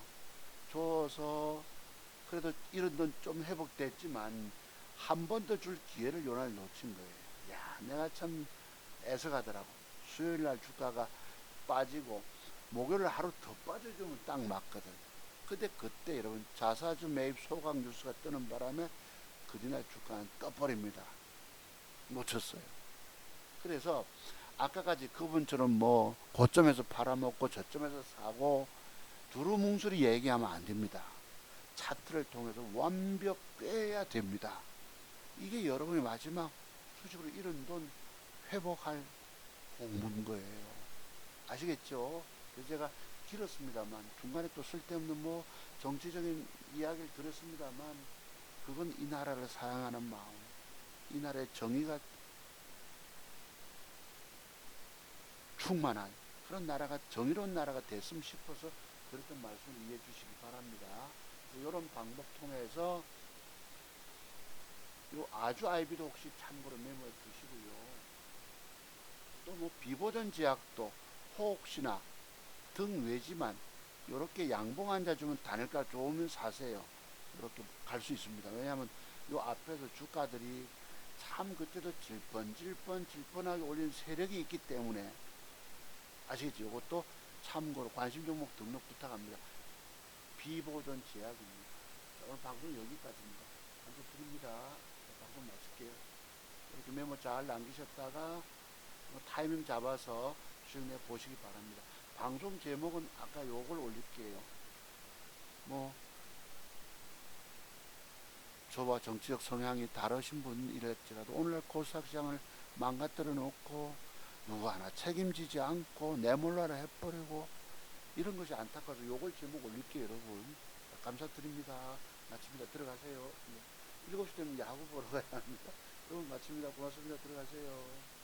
그래도 이런 돈 좀 회복됐지만 한 번 더 줄 기회를 요날 놓친 거예요. 야, 내가 참 애석하더라고. 수요일 날 주가가 빠지고 목요일 하루 더 빠져주면 딱 맞거든. 그때 여러분 자사주 매입 소각 뉴스가 뜨는 바람에 그날 주가는 떠버립니다. 놓쳤어요. 그래서 아까까지 그분처럼 뭐 고점에서 팔아먹고 저점에서 사고 두루뭉술이 얘기하면 안 됩니다. 차트를 통해서 완벽해야 됩니다. 이게 여러분의 마지막 수식으로 잃은 돈 회복할 공무인 거예요. 아시겠죠? 그래서 제가 길었습니다만 중간에 또 쓸데없는 뭐 정치적인 이야기를 들었습니다만 그건 이 나라를 사랑하는 마음, 이 나라의 정의가 충만한 그런 나라가 정의로운 나라가 됐으면 싶어서 그랬던 말씀을 이해해 주시기 바랍니다. 이런 방법 통해서 요 아주 아이비도 혹시 참고로 메모해 두시고요. 또 뭐 비보전 제약도 혹시나 등 외지만 이렇게 양봉 앉아주면 단일가 좋으면 사세요. 이렇게 갈 수 있습니다. 왜냐하면 요 앞에서 주가들이 참 그때도 질펀하게 올린 세력이 있기 때문에 아시겠죠? 이것도 참고로 관심 종목 등록 부탁합니다. 비보전 제약입니다. 오늘 방송 여기까지입니다. 감사드립니다. 방송 마칠게요. 이렇게 메모 잘 남기셨다가 타이밍 잡아서 수익내 보시기 바랍니다. 방송 제목은 아까 요걸 올릴게요. 뭐 저와 정치적 성향이 다르신 분이랄지라도 오늘날 코스닥 시장을 망가뜨려 놓고 누구 하나 책임지지 않고 내몰라라 해버리고 이런 것이 안타까워서 요걸 제목 올릴게요. 여러분 감사드립니다. 마칩니다. 들어가세요. 7시 되면 야구 보러 가야 합니다. 여러분 마칩니다. 고맙습니다. 들어가세요.